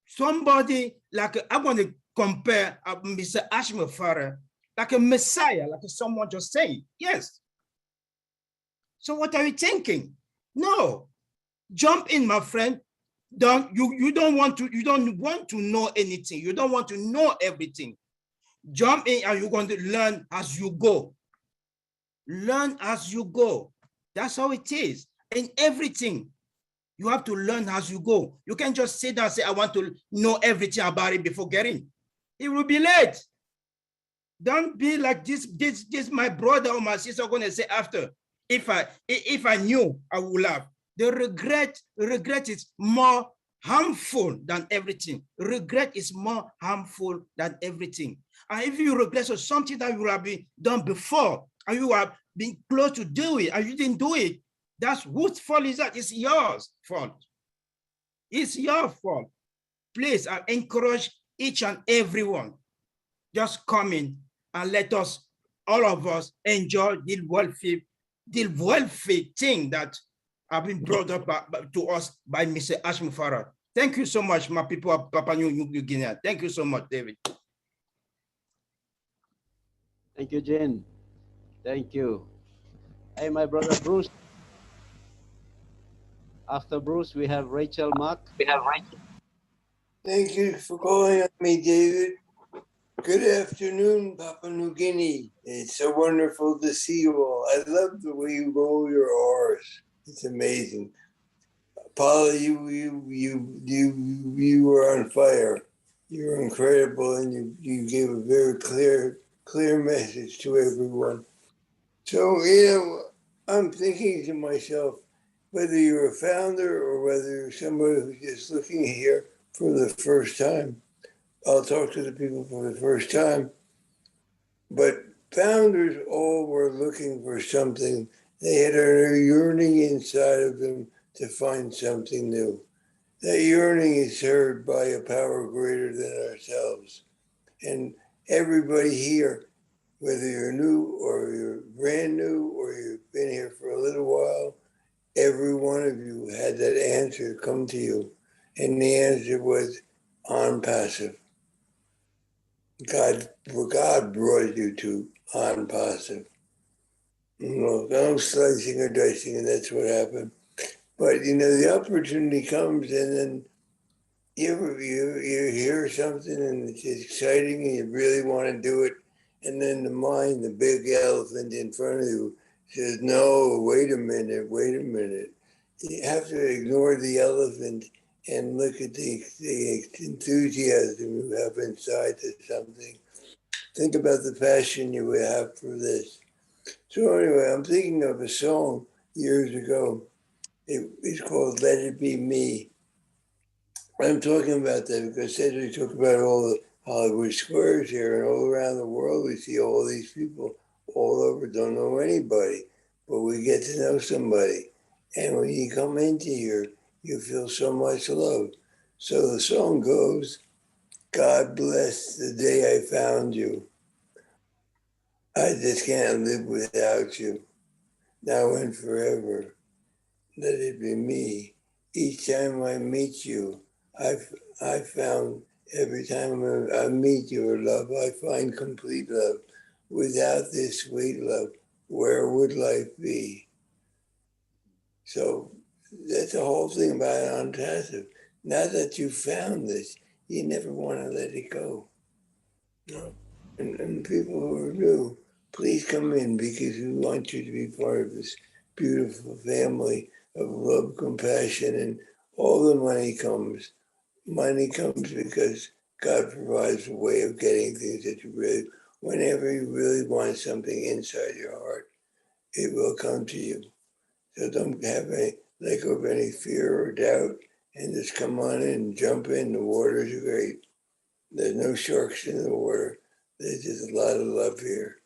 Somebody like, I'm going to compare Mr. Ashma Farah like a Messiah, like someone just saying, yes. So what are you thinking? No, jump in, my friend. You don't want to know anything. You don't want to know everything. Jump in, and you're going to learn as you go. Learn as you go. That's how it is. In everything, You have to learn as you go. You can't just sit down and say, I want to know everything about it before getting. It will be late. Don't be like this my brother or my sister are going to say after. If I knew, I would have. The regret is more harmful than everything. Regret is more harmful than everything. And if you regret for something that you have been done before, and you have been close to do it, and you didn't do it, that's whose fault is that? It's yours fault. It's your fault. Please, I encourage each and everyone, just come in and let us, all of us, enjoy the wealthy thing that have been brought up to us by Mr. Ashmu Farad. Thank you so much, my people of Papua New Guinea. Thank you so much, David. Thank you, Jane. Thank you. Hey, my brother Bruce. After Bruce, we have Rachel Mark. Thank you for calling on me, David. Good afternoon, Papua New Guinea. It's so wonderful to see you all. I love the way you roll your R's. It's amazing. Paula, you were on fire. You're incredible, and you gave a very clear message to everyone. So, I'm thinking to myself, whether you're a founder or whether you're somebody who's just looking here for the first time, I'll talk to the people for the first time. But founders all were looking for something. They had a yearning inside of them to find something new. That yearning is heard by a power greater than ourselves. And everybody here, whether you're new or you're brand new or you've been here for a little while, every one of you had that answer come to you. And the answer was OnPassive. God brought you to OnPassive. No slicing or dicing, and that's what happened. But the opportunity comes, and then you hear something, and it's exciting, and you really want to do it, and then the mind, the big elephant in front of you, says, "No, wait a minute. You have to ignore the elephant and look at the enthusiasm you have inside to something. Think about the passion you have for this." So anyway, I'm thinking of a song years ago. It's called "Let It Be Me." I'm talking about that because as we talk about all the Hollywood squares here and all around the world, we see all these people all over, don't know anybody, but we get to know somebody. And when you come into here, you feel so much love. So the song goes, "God bless the day I found you. I just can't live without you. Now and forever, let it be me. Each time I meet you, I found every time I meet your love, I find complete love. Without this sweet love, where would life be?" So that's the whole thing about OnPassive. Now that you found this, you never want to let it go. And people who are new, please come in because we want you to be part of this beautiful family of love, compassion, and all the money comes. Money comes because God provides a way of getting things that you really, whenever you really want something inside your heart, it will come to you. So don't have let go of any fear or doubt and just come on in and jump in. The water's great. There's no sharks in the water. There's just a lot of love here.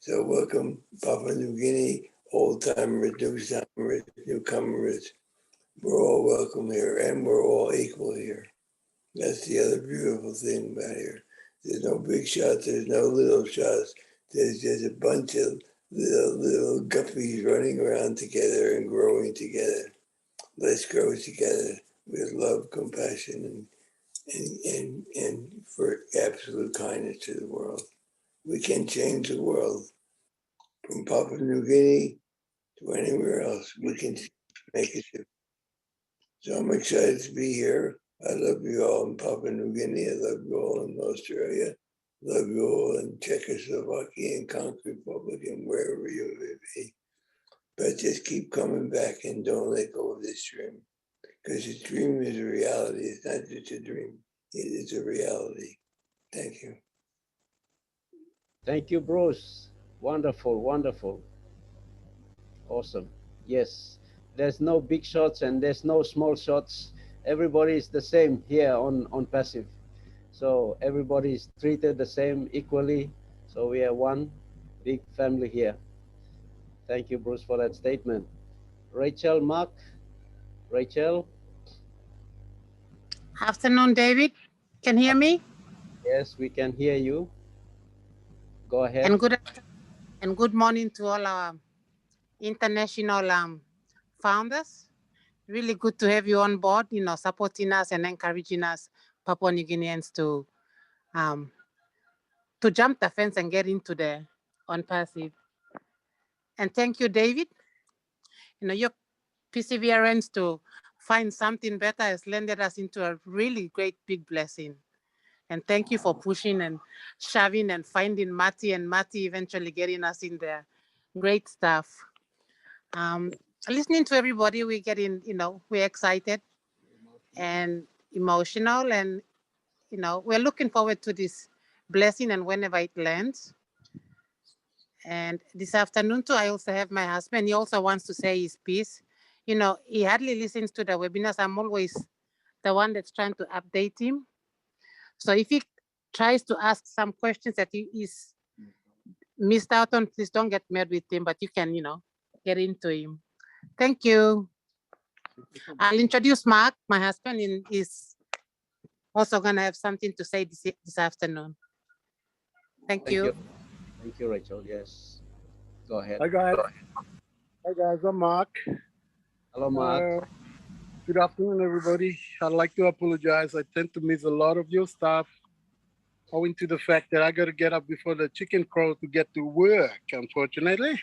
So welcome, Papua New Guinea, old timers, newcomers. We're all welcome here, and we're all equal here. That's the other beautiful thing about here. There's no big shots, there's no little shots. There's just a bunch of little guppies running around together and growing together. Let's grow together with love, compassion, and for absolute kindness to the world. We can change the world from Papua New Guinea to anywhere else. We can make a difference. So I'm excited to be here. I love you all in Papua New Guinea. I love you all in Australia. Love you all in Czechoslovakia and Congo Republic and wherever you may be. But just keep coming back and don't let go of this dream. because a dream is a reality. It's not just a dream. It is a reality. Thank you. Thank you, Bruce. Wonderful, wonderful. Awesome. Yes, there's no big shots and there's no small shots. Everybody is the same here on Passive. So everybody is treated the same equally. So we are one big family here. Thank you, Bruce, for that statement. Rachel, Mark. Rachel. Afternoon, David. Can you hear me? Yes, we can hear you. Go ahead. And good morning to all our international founders. Really good to have you on board, supporting us and encouraging us Papua New Guineans to jump the fence and get into the OnPassive. And thank you, David. Your perseverance to find something better has landed us into a really great big blessing. And thank you for pushing and shoving and finding Matty and Matty eventually getting us in there. Great stuff. Listening to everybody, we're getting, we're excited and emotional, and, we're looking forward to this blessing and whenever it lands. And this afternoon too, I also have my husband. He also wants to say his piece. He hardly listens to the webinars. I'm always the one that's trying to update him. So if he tries to ask some questions that he is missed out on, please don't get mad with him, but you can, get into him. Thank you. I'll introduce Mark. My husband is also going to have something to say this afternoon. Thank you. Thank you, Rachel. Yes. Go ahead. Hi, guys. Hi, guys. I'm Mark. Hello, Mark. Good afternoon, everybody. I'd like to apologize. I tend to miss a lot of your stuff owing to the fact that I got to get up before the chicken crow to get to work, unfortunately.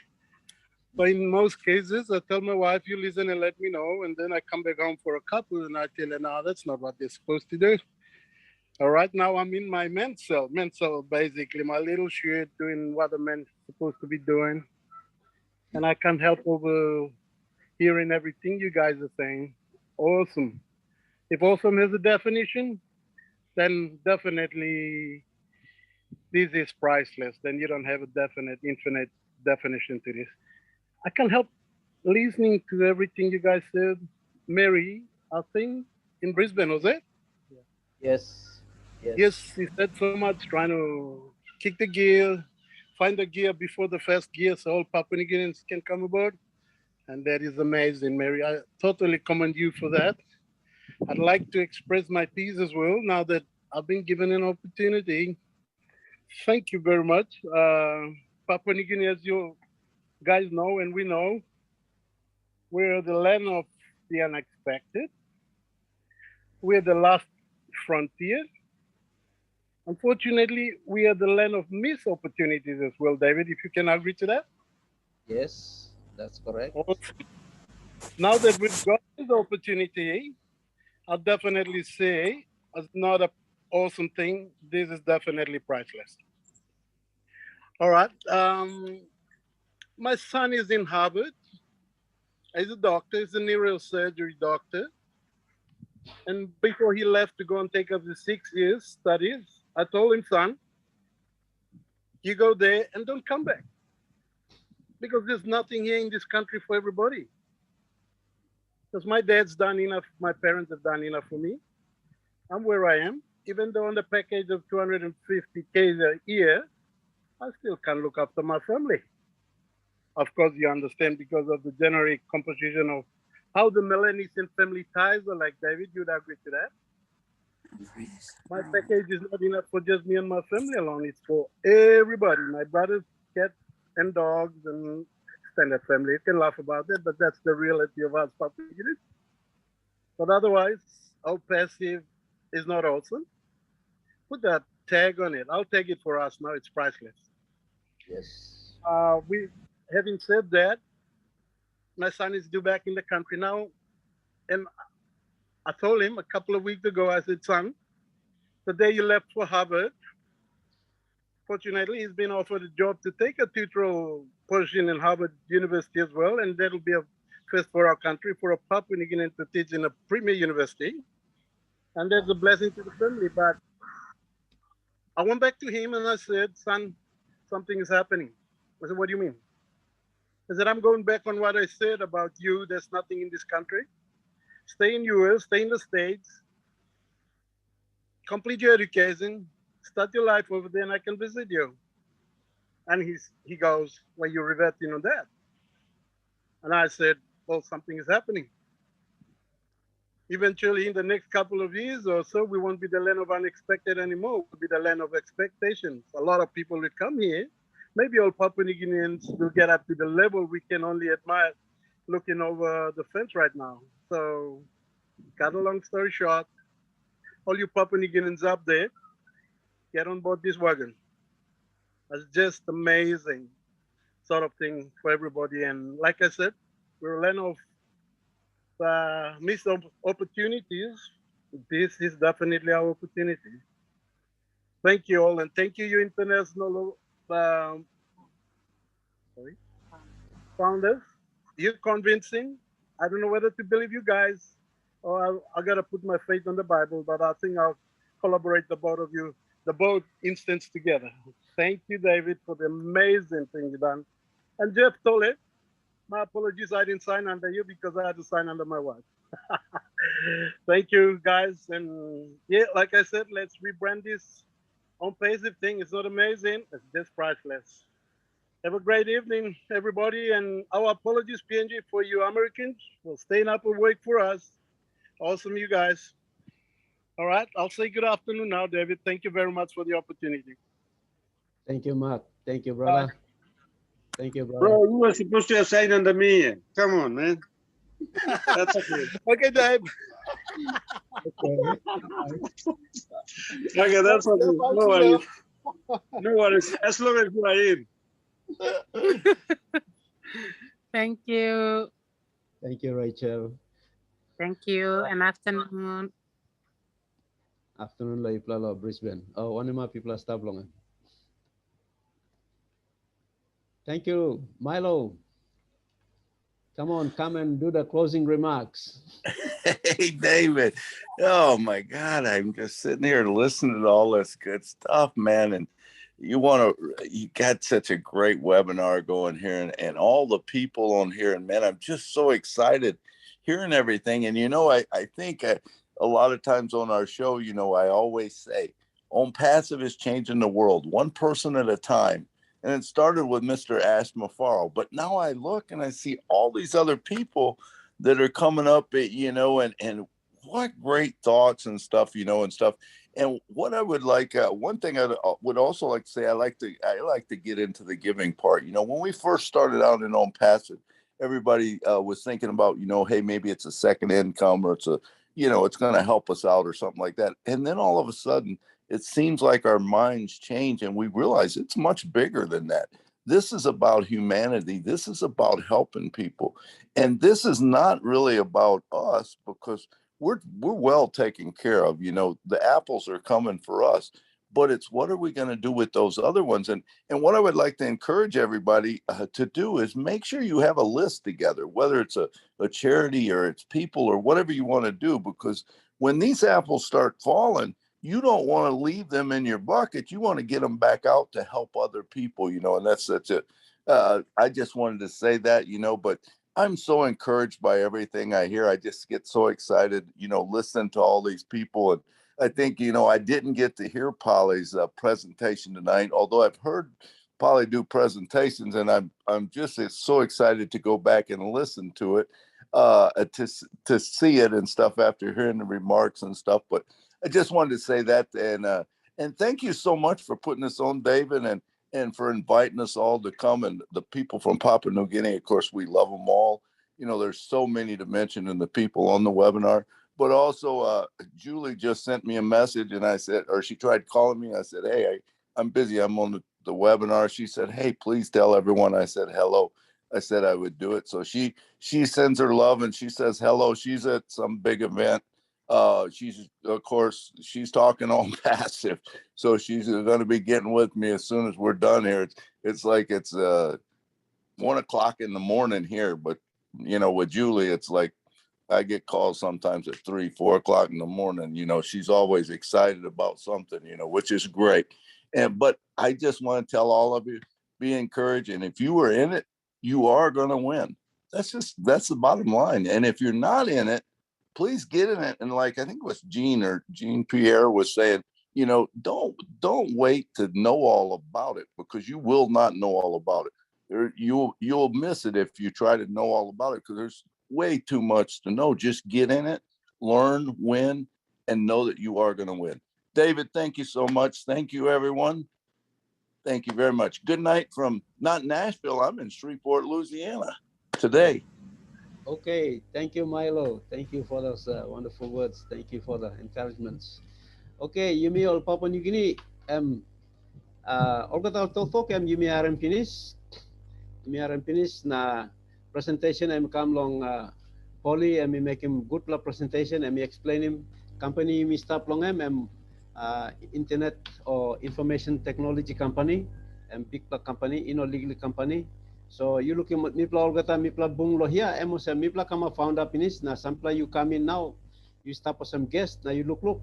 But in most cases, I tell my wife, you listen and let me know. And then I come back home for a couple and I tell her, no, that's not what they're supposed to do. All right, now I'm in my men's cell basically, my little shed doing what a man's supposed to be doing. And I can't help over hearing everything you guys are saying. Awesome. If awesome has a definition, then definitely this is priceless. Then you don't have a definite, infinite definition to this. I can't help listening to everything you guys said. Mary, I think in Brisbane, was it? Yes. Yes, he said so much, trying to kick the gear, find the gear before the first gear so all Papua New Guineans can come aboard. And that is amazing, Mary. I totally commend you for that. I'd like to express my piece as well now that I've been given an opportunity. Thank you very much. Papua New Guinea, as you guys know and we know, we're the land of the unexpected. We're the last frontier. Unfortunately, we are the land of missed opportunities as well, David, if you can agree to that. Yes, that's correct. Now that we've got this opportunity, I'll definitely say it's not an awesome thing. This is definitely priceless. All right. My son is in Harvard. He's a doctor. He's a neurosurgery doctor. And before he left to go and take up the 6 years studies, I told him, son, you go there and don't come back. Because there's nothing here in this country for everybody. Because my dad's done enough, my parents have done enough for me. I'm where I am. Even though on the package of 250K a year, I still can't look after my family. Of course, you understand because of the generic composition of how the Melanesian family ties are like, David, you'd agree to that? My package is not enough for just me and my family alone. It's for everybody. My brothers, cats, and dogs, and extended family. You can laugh about it, but that's the reality of us Papua New Guineans. But otherwise, OnPassive is not awesome. Put that tag on it. I'll tag it for us now. It's priceless. Yes. Having said that, my son is due back in the country now. And I told him a couple of weeks ago, I said, son, the day you left for Harvard, fortunately, he's been offered a job to take a tutorial position in Harvard University as well. And that'll be a first for our country, for a Papua New Guinean to teach in a premier university. And that's a blessing to the family. But I went back to him and I said, son, something is happening. I said, what do you mean? I said, I'm going back on what I said about you. There's nothing in this country. Stay in US, stay in the States, complete your education, start your life over there, and I can visit you. And he goes, well, you're reverting on that. And I said, well, something is happening. Eventually, in the next couple of years or so, we won't be the land of unexpected anymore. We'll be the land of expectations. A lot of people will come here. Maybe all Papua New Guineans will get up to the level we can only admire looking over the fence right now. So, cut a long story short, all you Papua New Guineans up there, get on board this wagon. It's just amazing sort of thing for everybody. And like I said, we're a land of missed opportunities. This is definitely our opportunity. Thank you all, and thank you, you international founders. You're convincing. I don't know whether to believe you guys or I gotta put my faith on the Bible, but I think I'll collaborate the both of you, the both instances together. Thank you, David, for the amazing thing you done. And Jeff Tolle, my apologies, I didn't sign under you because I had to sign under my wife. Thank you, guys. And yeah, like I said, let's rebrand this OnPassive thing. It's not amazing, it's just priceless. Have a great evening, everybody. And our apologies, PNG, for you Americans for staying up awake for us. Awesome, you guys. All right, I'll say good afternoon now, David. Thank you very much for the opportunity. Thank you, Mark. Thank you, brother. Thank you, brother. Bro, you were supposed to have signed under me. Come on, man. That's okay. Okay, Dave. Okay, that's okay. No worries. No worries. As long as you are in. Thank you. Thank you, Rachel. Thank you. And afternoon. Afternoon, lay plalo Brisbane. Oh, one of my people are stop long. Thank you, Milo. Come on, come and do the closing remarks. Hey, David. Oh, my God. I'm just sitting here listening to all this good stuff, man. And you got such a great webinar going here and all the people on here. And, man, I'm just so excited hearing everything. And, I think a lot of times on our show, I always say, OnPassive is changing the world, one person at a time. And it started with Mr. Ash Mafaro. But now I look and I see all these other people that are coming up, and what great thoughts and stuff, and stuff. And what I would like, one thing I would also like to say, I like to get into the giving part. When we first started out in OnPassive, everybody was thinking about, hey, maybe it's a second income or it's it's going to help us out or something like that. And then all of a sudden, it seems like our minds change and we realize it's much bigger than that. This is about humanity. This is about helping people. And this is not really about us because we're well taken care of. The apples are coming for us, but it's what are we going to do with those other ones? And what I would like to encourage everybody to do is make sure you have a list together, whether it's a charity or it's people or whatever you want to do, because when these apples start falling, you don't want to leave them in your bucket. You want to get them back out to help other people, and that's it. I just wanted to say that, but I'm so encouraged by everything I hear. I just get so excited, listening to all these people. And I think, I didn't get to hear Polly's presentation tonight, although I've heard Polly do presentations, and I'm just so excited to go back and listen to it, to see it and stuff after hearing the remarks and stuff. But I just wanted to say that, and thank you so much for putting this on, David, and for inviting us all to come, and the people from Papua New Guinea. Of course, we love them all. There's so many to mention in the people on the webinar, but also Julie just sent me a message, and I said, or she tried calling me. I said, hey, I'm busy. I'm on the webinar. She said, hey, please tell everyone I said hello. I said I would do it. So she sends her love and she says hello. She's at some big event. She's talking OnPassive, so she's going to be getting with me as soon as we're done here. It's like it's 1 o'clock in the morning here, but you know, with Julie, it's like I get calls sometimes at 3, 4 o'clock in the morning. You know, she's always excited about something, you know, which is great. But I just want to tell all of you, be encouraged. And if you were in it, you are going to win. That's the bottom line. And if you're not in it, please get in it. And like, I think it was Jean Pierre was saying, you know, don't wait to know all about it, because you will not know all about it. You'll miss it if you try to know all about it, because there's way too much to know. Just get in it, learn, win, and know that you are going to win. David, thank you so much. Thank you, everyone. Thank you very much. Good night from not Nashville. I'm in Shreveport, Louisiana today. Okay, thank you, Milo. Thank you for those wonderful words. Thank you for the encouragements. Okay, Yumi ol Papua New Guinea. Olga tal totok Yumi aram finish. Yumi aram finish na presentation come long Polly make him good la presentation explain him company Yumi stop long internet or information technology company big la company legal company. So you looking at mipla Olgata mipla bung lo here mipla kama founder finish na sampla you come in now you stop for some guests now you look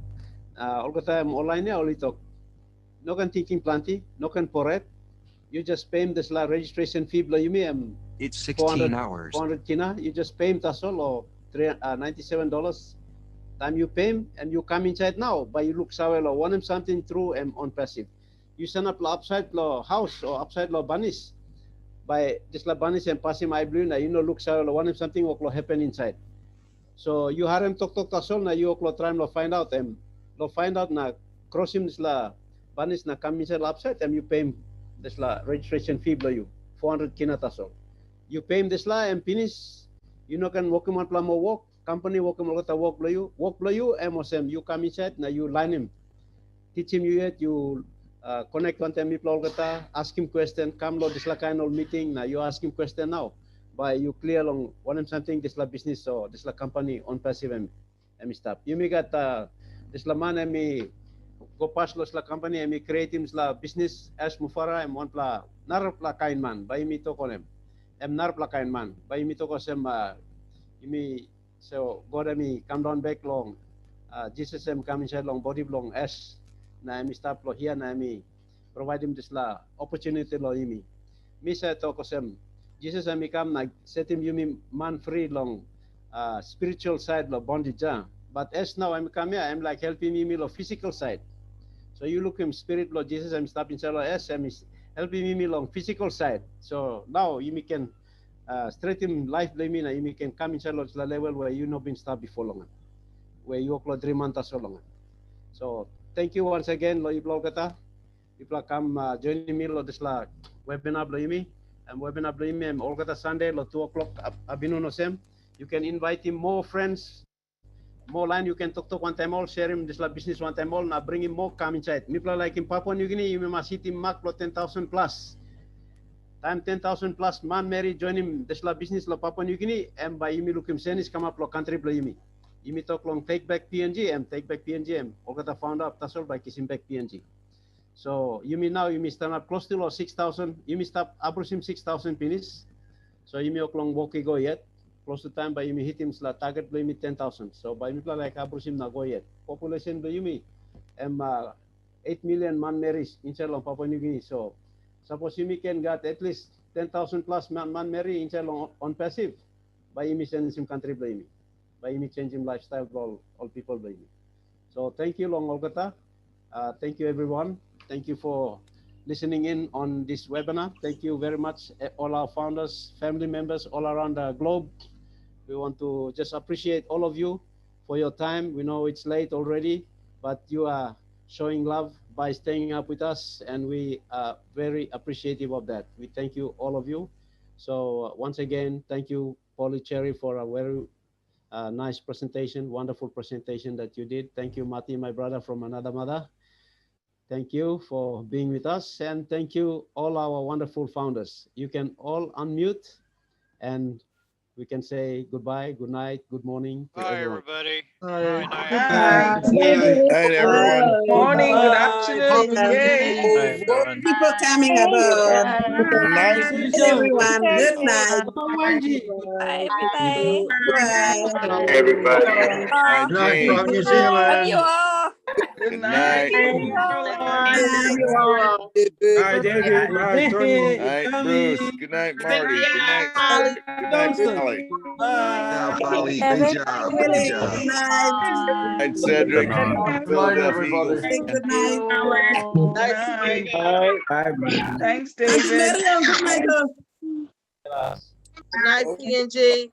Olgata online ya olitok no can thinking plenty no can poret you just pay him this la registration fee below you it's 16 hours 400 kina you just pay him tasol or $97 time you pay him and you come inside now but you look sawel or want him something through OnPassive you send up upside lo house or upside lo banis by this la banis and pass him I blue na you know look sawel want him something what happen inside so you have him talk tasol na you try lo find out na cross him this la banis na come inside upside and you pay him this la registration fee below you 400 kina tasol you pay him this la and finish you know can walk him on plamo walk company walk him walk below you MOSM you come inside now you line him teach him you connect one time people ask him question come lo this la kind of meeting now you ask him question now by you clear along one him something this la business or this la company OnPassive and stuff you may got this la man me go past los la company and me create him la business as mufara and one pla narap la kain man by me to konem narap la kain man by me to ko sem me so God me come down back long Jesus come inside long body long as na me stop lo here na me provide him this la opportunity lo me say to ko sem Jesus me come na set him you man free long spiritual side lo bondage but as now I'm come here I'm like helping me lo physical side. So you look him spirit Lord Jesus, I'm stopping inside S, I'm helping me along physical side. So now you can straighten life blaming you can come inside Lord's level where you not been stopped before long, where you are 3 months so long. So thank you once again, Lord Iblogata. People come joining me Lord this la webinar blame and webinar blame and Olgata Sunday Lord 2 o'clock abinuno sem. You can invite him more friends. More line you can talk one time all, share him this la business one time all, now bring him more come inside. People like in Papua New Guinea, you must hit him mark 10,000 plus. Time 10,000 plus man marry join him this la business la Papua New Guinea and by you look him send is come up lo country play you me talk long take back PNG and take back PNG and Olgata found out that's all by kissing back PNG. So you mean now you may stand up close to 6,000, you may stop abrusim 6,000 finish. So you may long walk go yet. Close to time by you hit him la target by me 10,000. So by me like abrusim na go yet. Population by you me 8 million man marries inside long Papua New Guinea. So suppose you can get at least 10,000 plus man marry inside long OnPassive by you send him country by me. By you change him lifestyle all people by me. So thank you long Olgata. Thank you everyone. Thank you for listening in on this webinar. Thank you very much all our founders, family members all around the globe. We want to just appreciate all of you for your time. We know it's late already, but you are showing love by staying up with us, and we are very appreciative of that. We thank you, all of you. So once again, thank you, Polly Cherry, for a very nice presentation, wonderful presentation that you did. Thank you, Mati, my brother from another mother. Thank you for being with us, and thank you all our wonderful founders. You can all unmute and we can say goodbye, good night, good morning to Bye, everyone. everybody. Bye. Night. Night, everyone. Good morning, good afternoon, yay. People coming above. Good night. Everyone, good night. Bye, everybody. Bye. Everybody. Night, Good night from New James. Love Zealand. you all. Good night. Bye, David. Bye, Tony. Night, Bruce. Good night, Marty. Good night. Good night, Polly. Yeah, Polly. Good Great job. Great night. job. Good night. Good night, Cedric. Good night, Philadelphia everybody. Eagles. Say good night. Night. Bye. Thanks, Auntie David. Mariam, good night. Good night, PNG.